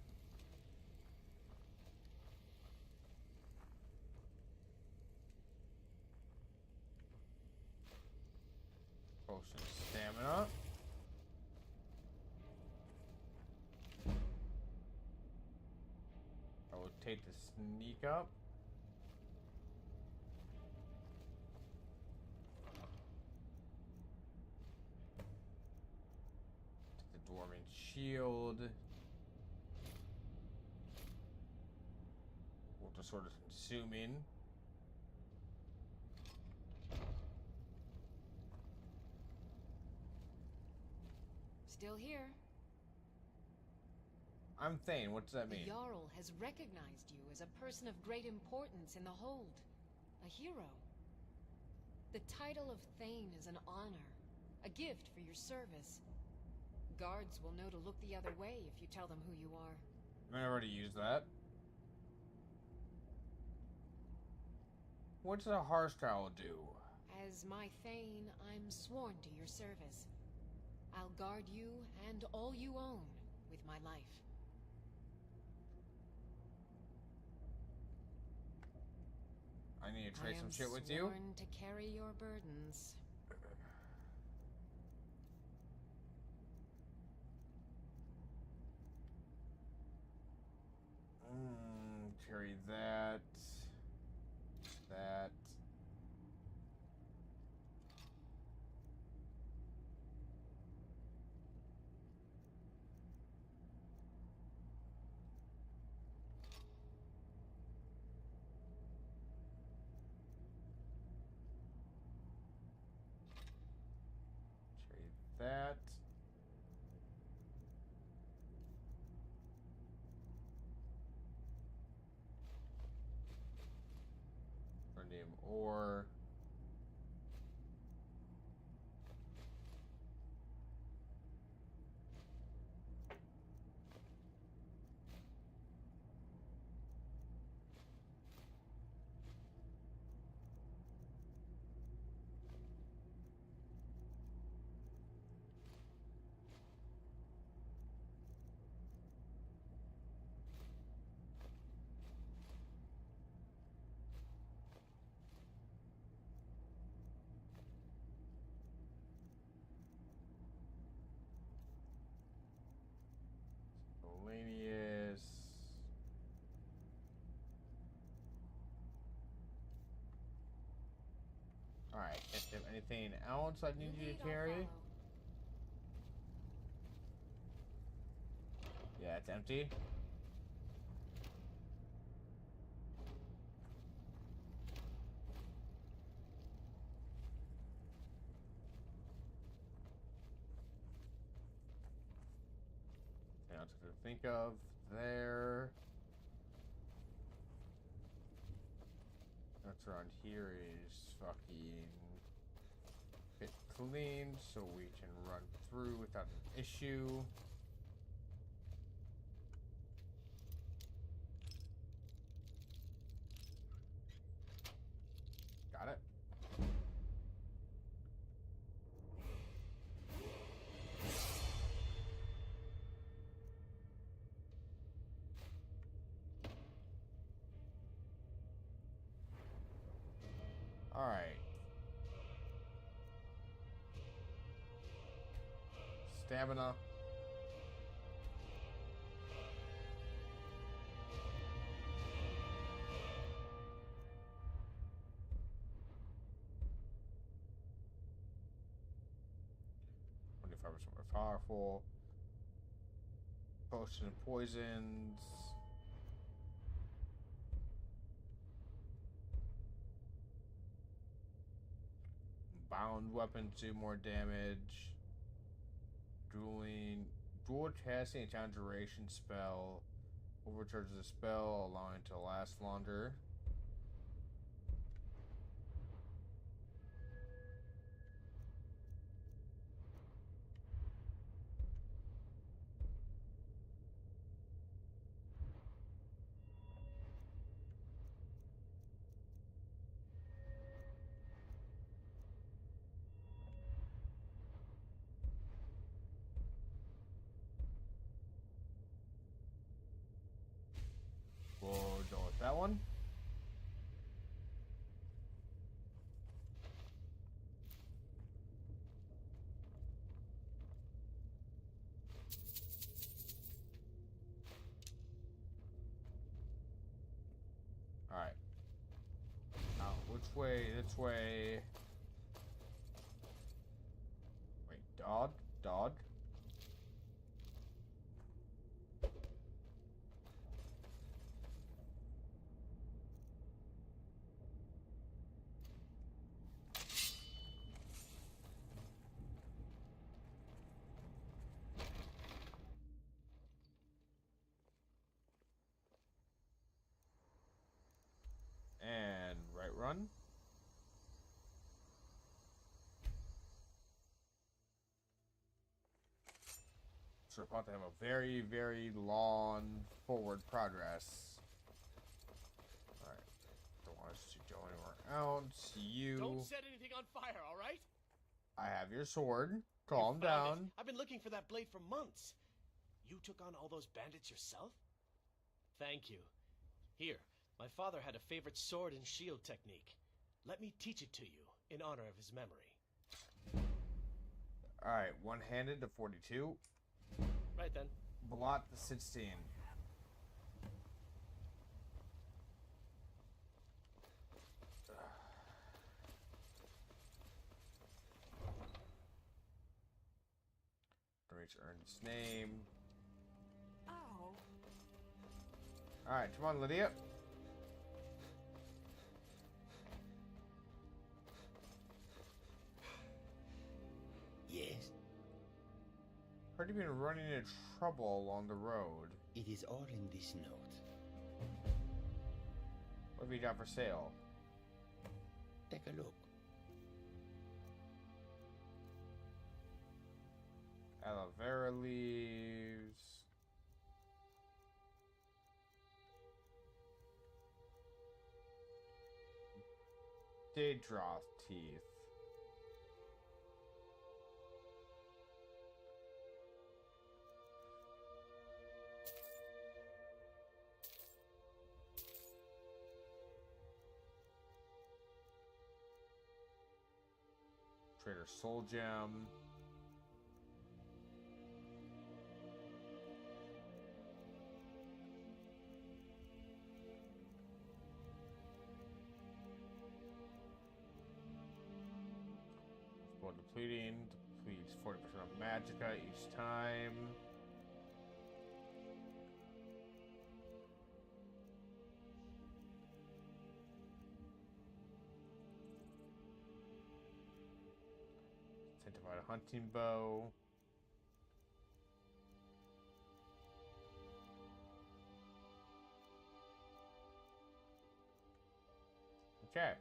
Potion of stamina. I will take the sneak up. Take the dwarven shield. We'll just sort of zoom in. Still here. I'm Thane. What does that mean? The Jarl has recognized you as a person of great importance in the Hold. A hero. The title of Thane is an honor. A gift for your service. Guards will know to look the other way if you tell them who you are. I already used that. What's a Hearthstyle do? As my Thane, I'm sworn to your service. I'll guard you and all you own with my life. I need to trade some shit with you. I am sworn to carry your burdens. Carry that. That. That. Name ore. Miscellaneous. Alright, if anything else I need you to carry? Yeah, it's empty. To think of there. What's around here is fucking fit clean, so we can run through without an issue. Got it. Alright. Stamina. More powerful. Potion of poisons. Bound weapons do more damage. Dual casting a time duration spell. Overcharges the spell, allowing it to last longer. one? Alright. Now, which way? This way. Wait, Dodd? Dodd? And right run. So we're about to have a very, very long forward progress. Alright. Don't want us to go anywhere else. You. Don't set anything on fire, alright? I have your sword. Calm down. I've been looking for that blade for months. You took on all those bandits yourself? Thank you. Here, my father had a favorite sword and shield technique. Let me teach it to you, in honor of his memory. Alright, one-handed to 42. Right then. Blot to 16. Reach Ernest's name. Oh. Alright, come on, Lydia. Yes? Heard you've been running into trouble along the road. It is all in this note. What have you got for sale? Take a look. Aloe vera leaves. Daedroth teeth. Trader Soul Gem. Depleting, depletes 40% of magicka each time. Incentivize a hunting bow. Okay.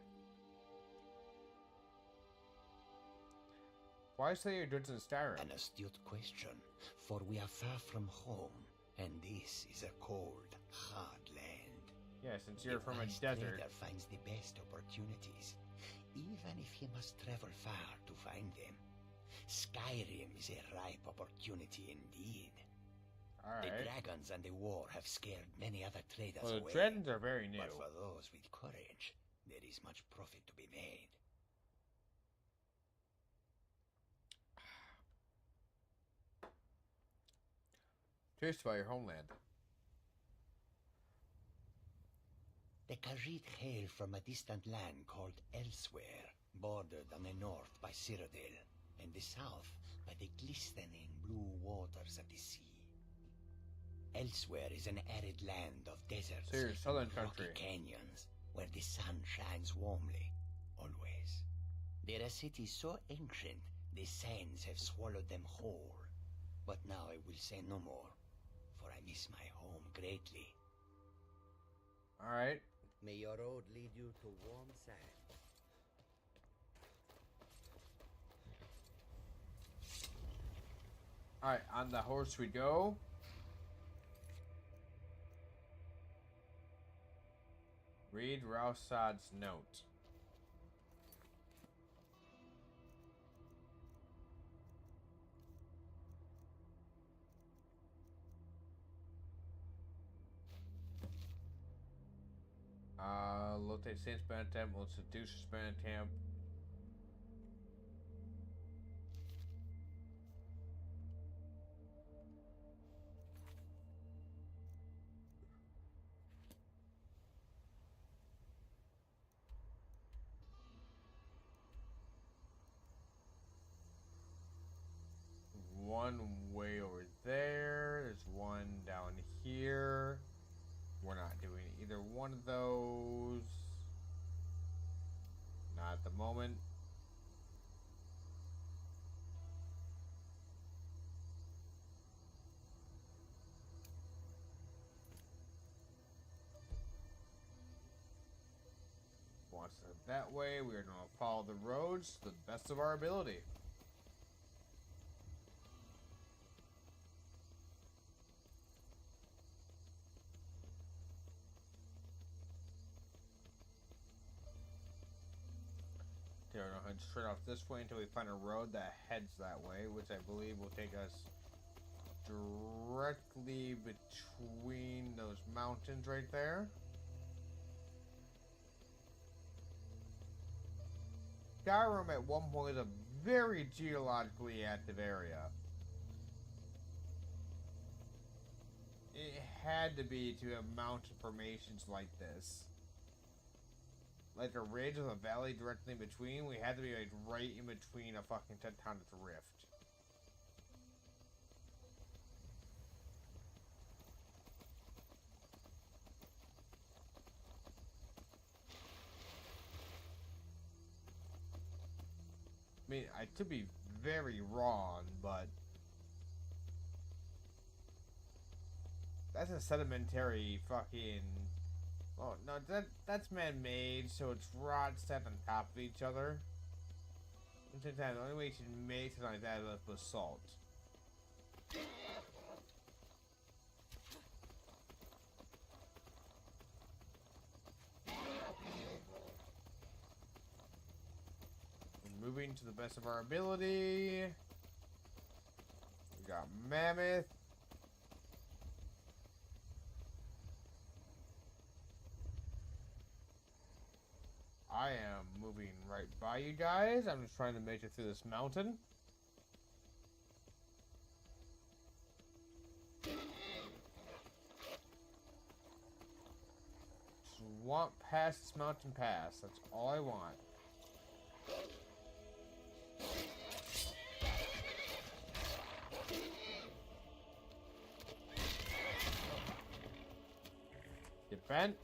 Why say your goods in Skyrim? An astute question, for we are far from home, and this is a cold, hard land. Yeah, since you're from a wise desert. trader finds the best opportunities, even if he must travel far to find them. Skyrim is a ripe opportunity indeed. Alright. The dragons and the war have scared many other traders Well, the away. dragons are very new. But for those with courage, there is much profit to be made. Curious about your homeland. The Khajiit hail from a distant land called Elsewhere, bordered on the north by Cyrodiil, and the south by the glistening blue waters of the sea. Elsewhere is an arid land of deserts So you're southern and country. rocky canyons, where the sun shines warmly, always. There are cities so ancient, the sands have swallowed them whole. But now I will say no more, for I miss my home greatly. Alright. May your road lead you to warm sand. Alright, on the horse we go. Read Rausad's note. locate Saint Spanatamp, will seduce Spanatamp. One way over there. There's one down here. We're not doing either one of those. Not at the moment. Wants to head that way. We are going to follow the roads to the best of our ability. We're going to head straight off this way until we find a road that heads that way, which I believe will take us directly between those mountains right there. Skyrim at one point was a very geologically active area. It had to be to have mountain formations like this. Like a ridge with a valley directly in between, we had to be like right in between a fucking tectonic rift. I mean, I could be very wrong, but that's a sedimentary fucking. Oh no, that's man-made, so it's rods stacked on top of each other. And sometimes the only way you can make something like that is with basalt. We're moving to the best of our ability. We got Mammoth. I am moving right by you guys. I'm just trying to make it through this mountain. Swamp past this mountain pass. That's all I want. Get bent.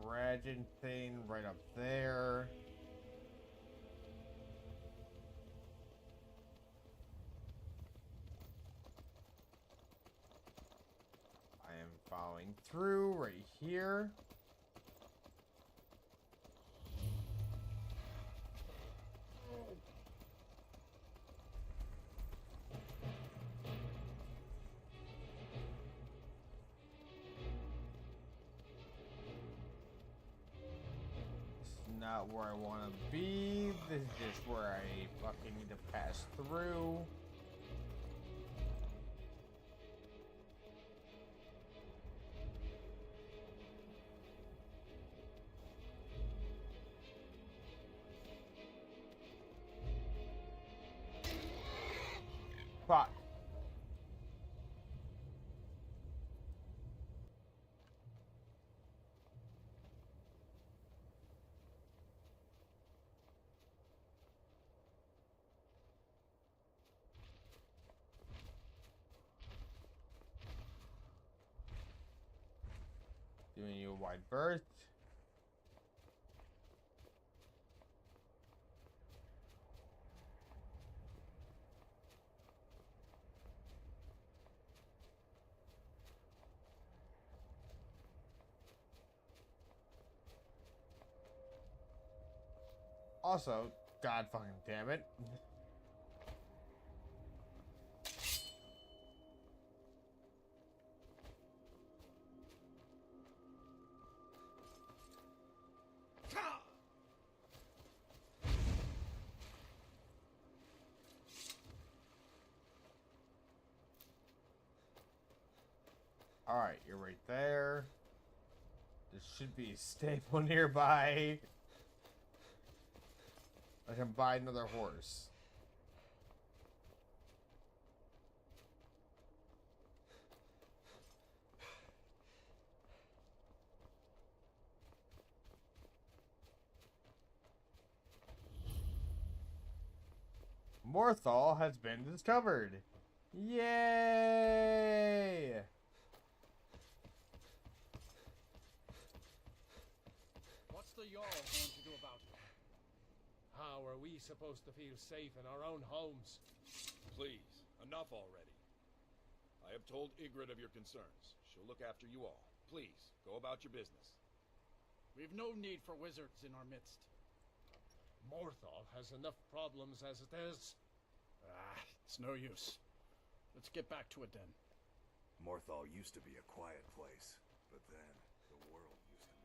Dragon thing right up there. I am following through right here. Not where I want to be. This is just where I fucking need to pass through. Fuck. Giving you a wide berth. Also, god fucking damn it. Alright, you're right there. There should be a stable nearby. I can buy another horse. Morthal has been discovered. Yay! What's the Jarl going to do about it? How are we supposed to feel safe in our own homes? Please, enough already. I have told Ygritte of your concerns. She'll look after you all. Please, go about your business. We've no need for wizards in our midst. Morthal has enough problems as it is. It's no use. Let's get back to it then. Morthal used to be a quiet place, but then the world used to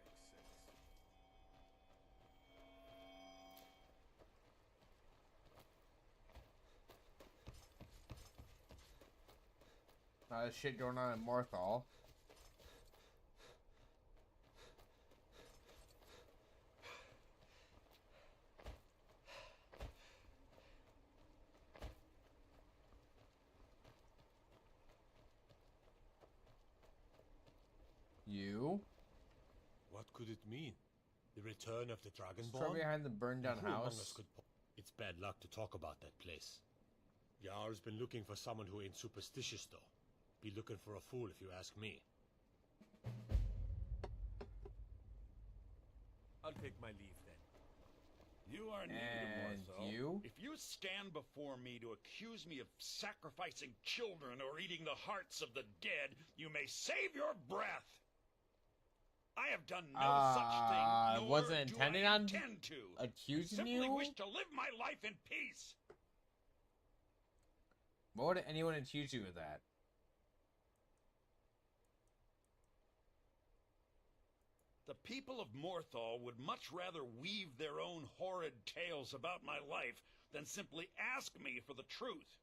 make sense. Shit going on in Morthal. You? What could it mean? The return of the Dragonborn? From behind the burned down Who among house. us could It's bad luck to talk about that place. Jarl's been looking for someone who ain't superstitious, though. Be looking for a fool if you ask me. I'll take my leave then. You are new And to Morthal. you? If you stand before me to accuse me of sacrificing children or eating the hearts of the dead, you may save your breath. I have done no such thing, nor wasn't do intending I on intend to. accusing I simply you? wish to live my life in peace. What would anyone accuse you of that? The people of Morthal would much rather weave their own horrid tales about my life than simply ask me for the truth.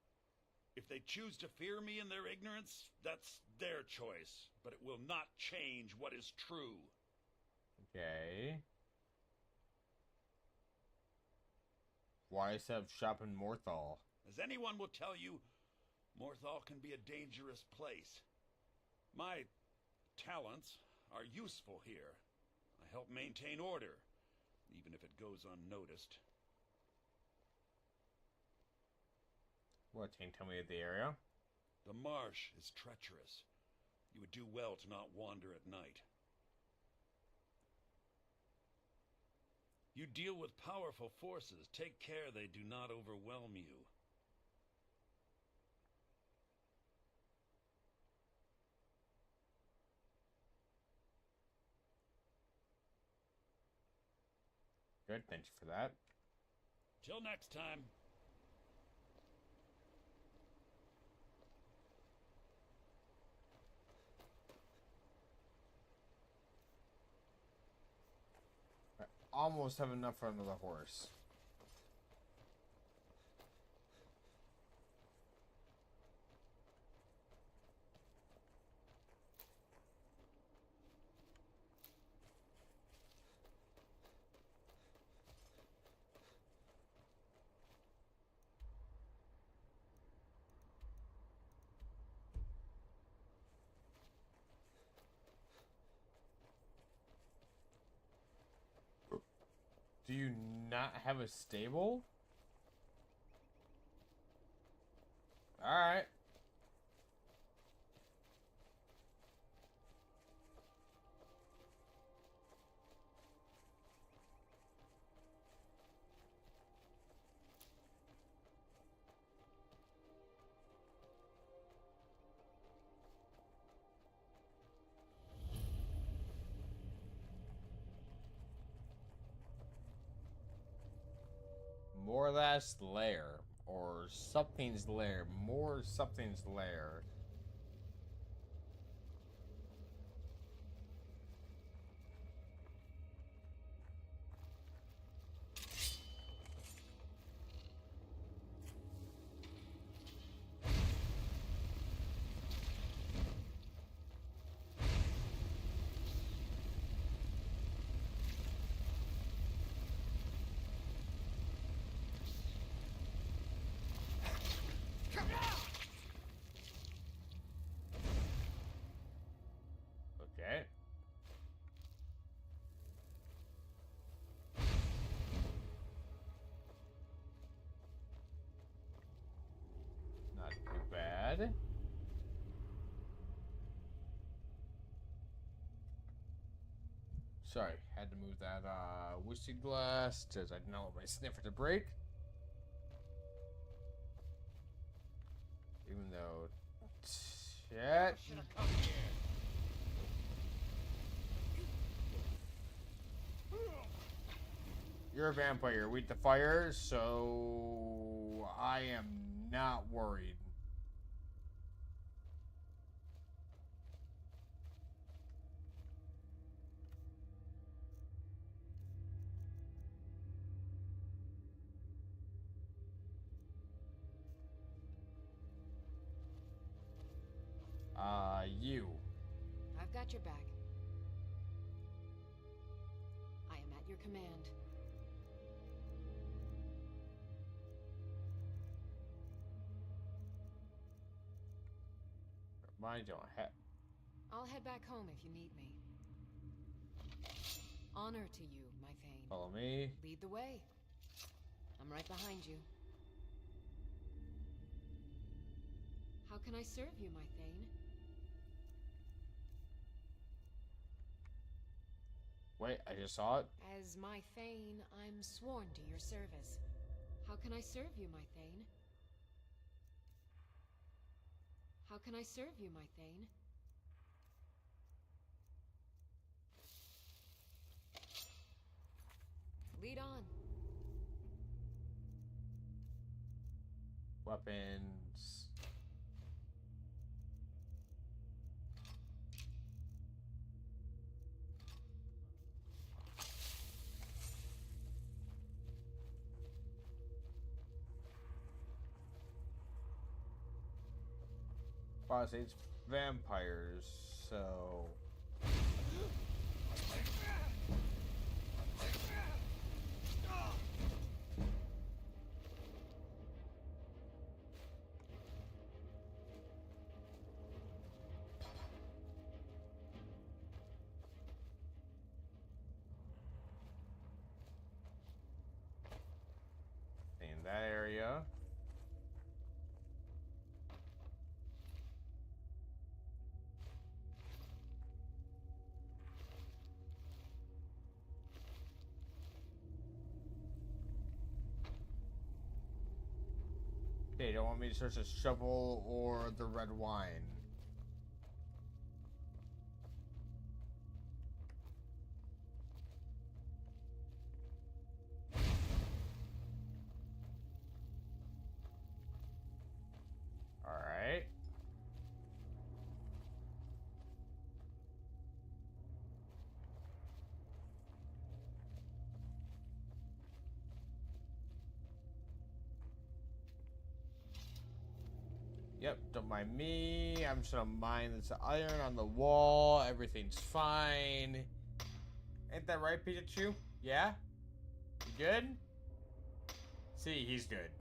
If they choose to fear me in their ignorance, that's their choice, but it will not change what is true. Okay. Why set up shop in Morthal? As anyone will tell you, Morthal can be a dangerous place. My talents are useful here. I help maintain order, even if it goes unnoticed. What, can you tell me the area? The marsh is treacherous. You would do well to not wander at night. You deal with powerful forces. Take care they do not overwhelm you. Good, thank you for that. Till next time. I almost have enough for another horse. Do you not have a stable? Alright. Morlast's lair, or something's lair, more something's lair. Sorry, had to move that whiskey glass because I did not want my sniffer to break. Even though shit. You're a vampire. We eat the fire, so I am not worried. You. I've got your back. I am at your command. Mind you, I'll head back home if you need me. Honor to you, my Thane. Follow me. Lead the way. I'm right behind you. How can I serve you, my Thane? Wait, I just saw it. As my Thane, I'm sworn to your service. How can I serve you, my Thane? How can I serve you, my Thane? Lead on. Weapons. Boss hates vampires, so... In that area. They don't want me to search the shovel or the red wine. Alright. Yep, don't mind me. I'm just gonna mine this iron on the wall. Everything's fine. Ain't that right, Pikachu? Yeah? You good? See, he's good.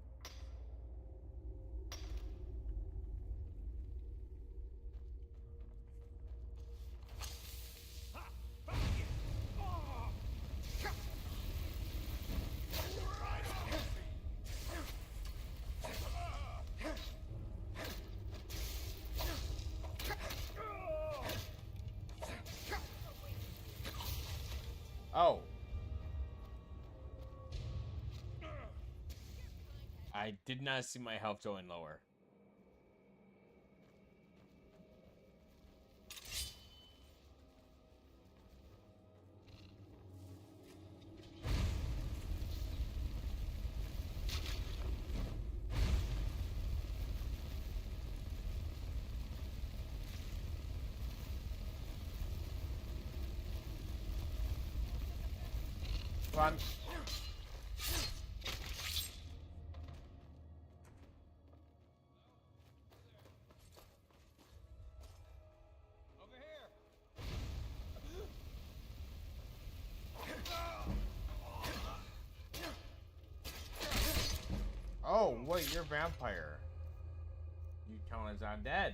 Oh. I did not see my health going lower. Come on. Oh, wait, you're a vampire. You count as undead.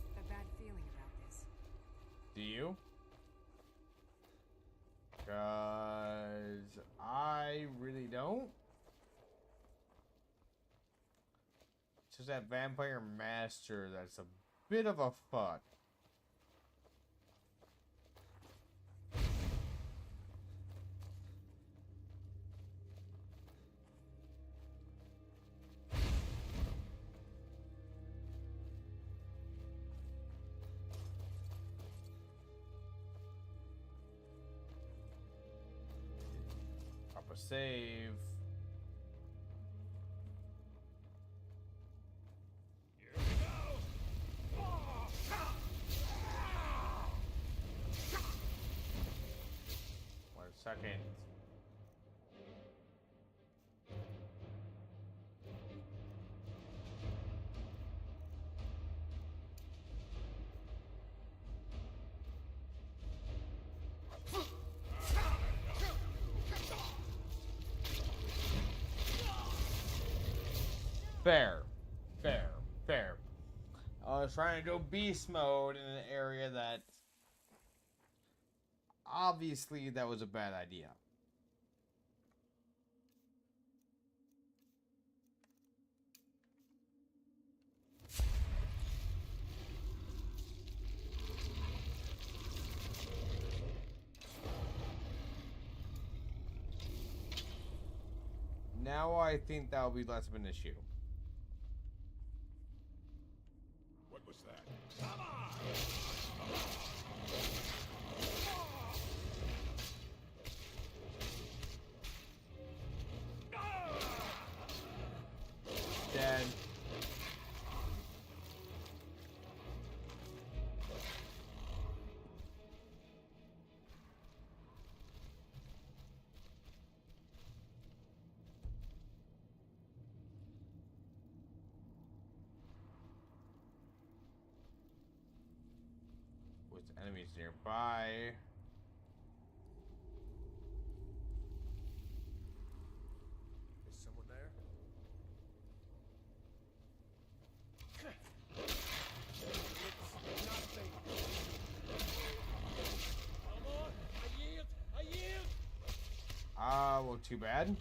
I've a bad feeling about this. Do you? Because I really don't. It's just that Vampire Master that's a bit of a fuck. A save. Here we go. 1 second. Fair. I was trying to go beast mode in an area that obviously that was a bad idea. Now I think that'll be less of an issue. What was that? Dead. With enemies nearby. Is someone there? Well, too bad.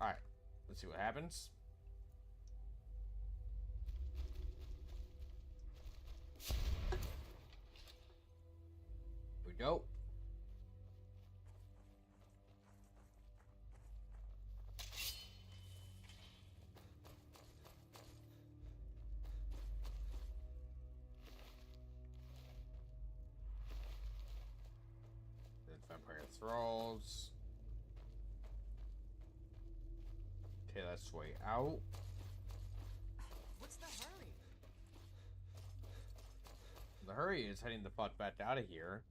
Alright, let's see what happens. Here we go. There's Vampire Thralls. Okay, that's way out. What's the hurry? The hurry is heading the fuck back out of here,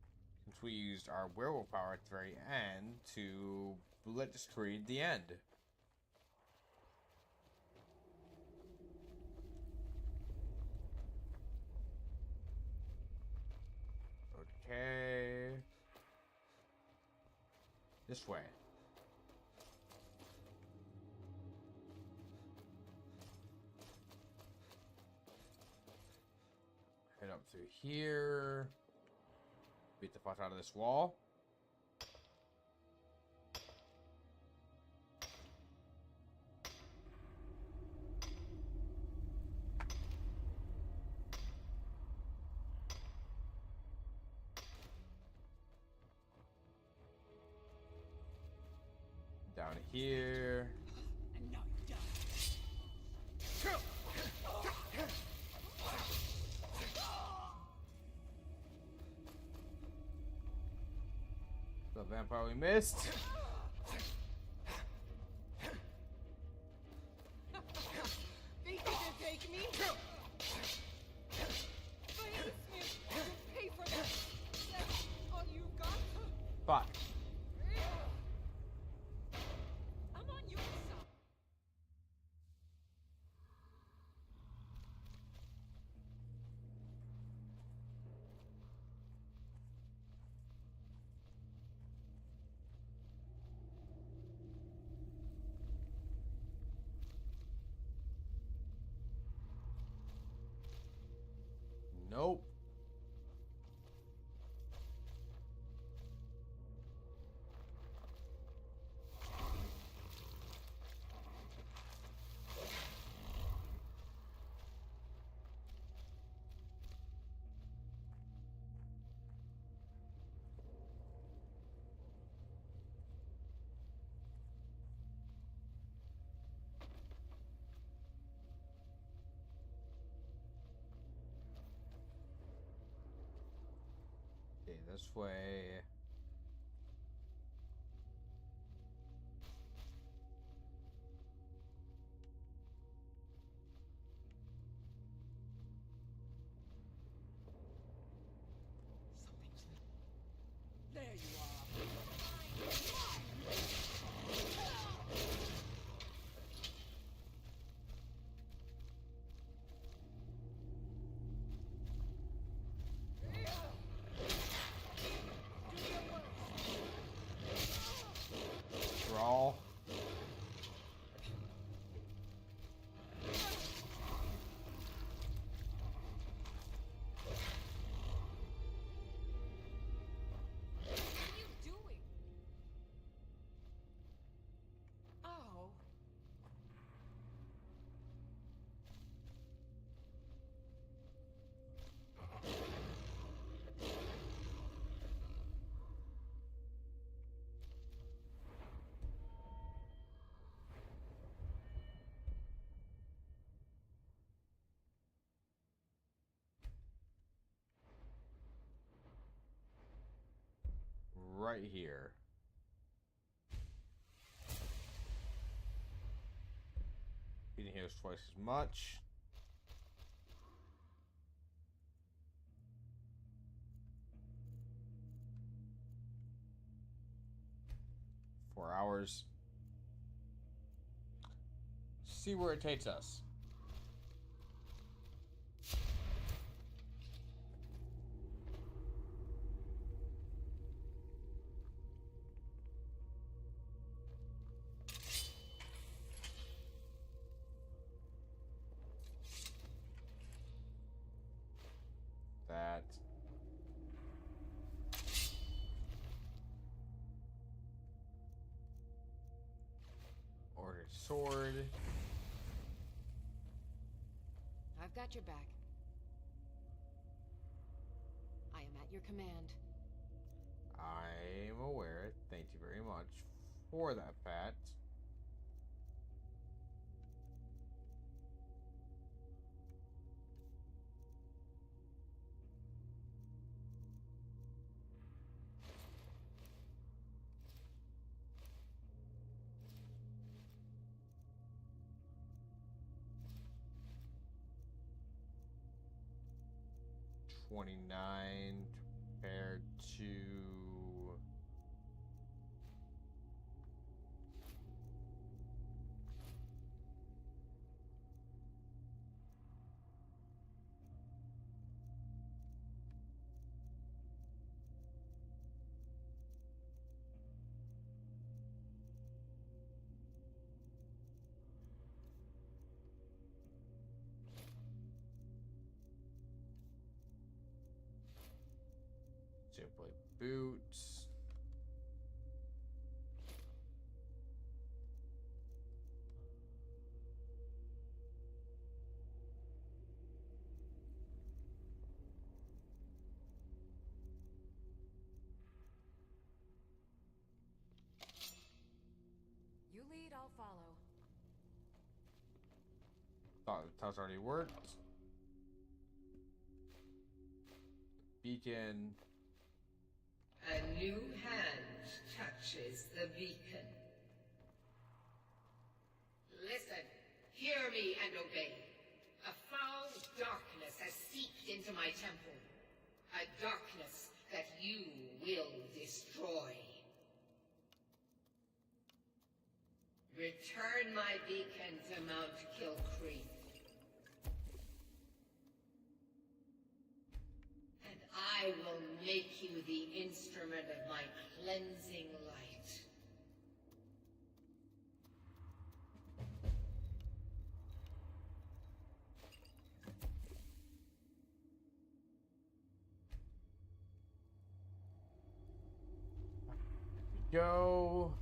since we used our werewolf power at the very end to blitzkrieg the end. Okay. This way. Head up through here. Beat the fuck out of this wall. Down here. And now you're done. The vampire we missed. Think you can take me? Please, you pay for that. That's all you got? Fuck. I'm on your side. Nope. Okay, this way. There you are. Draw. What are you doing? Oh. Right here. Healing heals twice as much. Four hours. See where it takes us. That. Ordered sword. I've got your back. I am at your command. I'm aware. Thank you very much for that, Pat. $29 compared to simply boots. You lead, I'll follow. Thought the touch already worked. Beacon. A new hand touches the beacon. Listen, hear me and obey. A foul darkness has seeped into my temple. A darkness that you will destroy. Return my beacon to Mount Kilcreek. And I will make you the instrument of my cleansing light. go.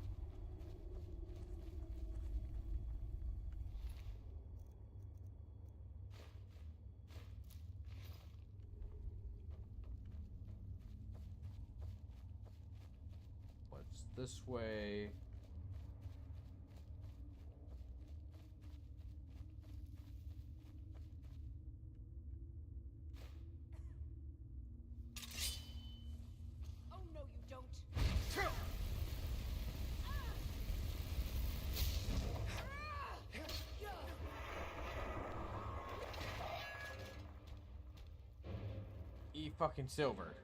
What's this way? Oh no, you don't. Fucking silver.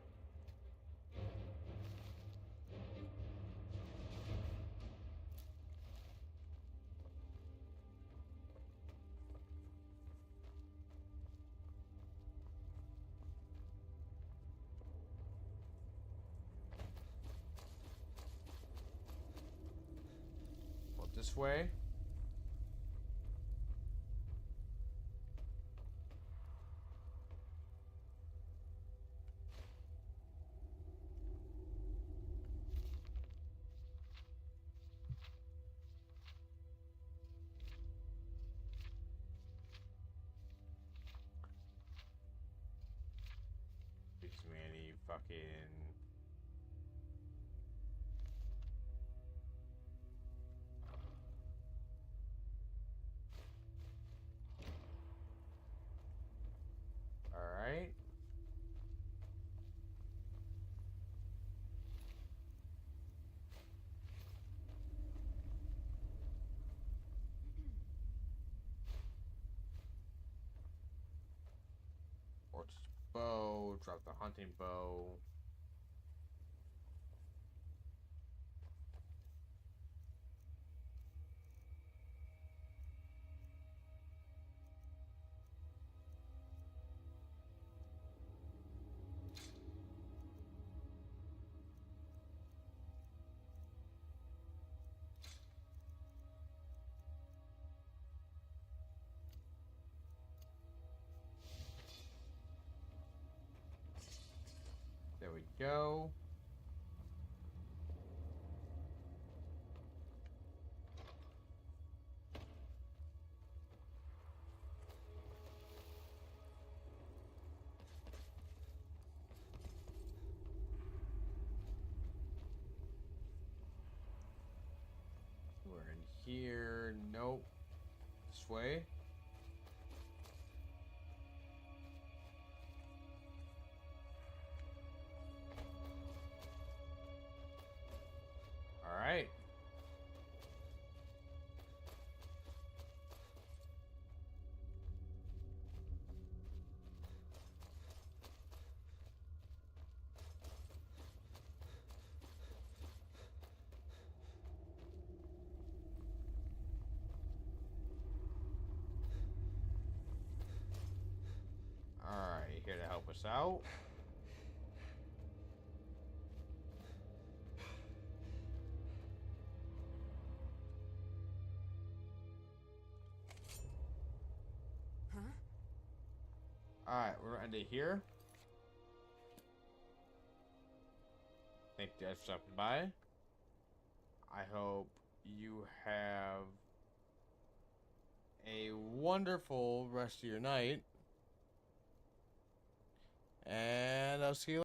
Well, this way. Many fucking all right. Bow, drop the hunting bow. There we go. We're in here. Nope. This way. All right. All right, here to help us out. Alright, we're gonna end it here. Thank you guys for stopping by. I hope you have a wonderful rest of your night. And I'll see you later.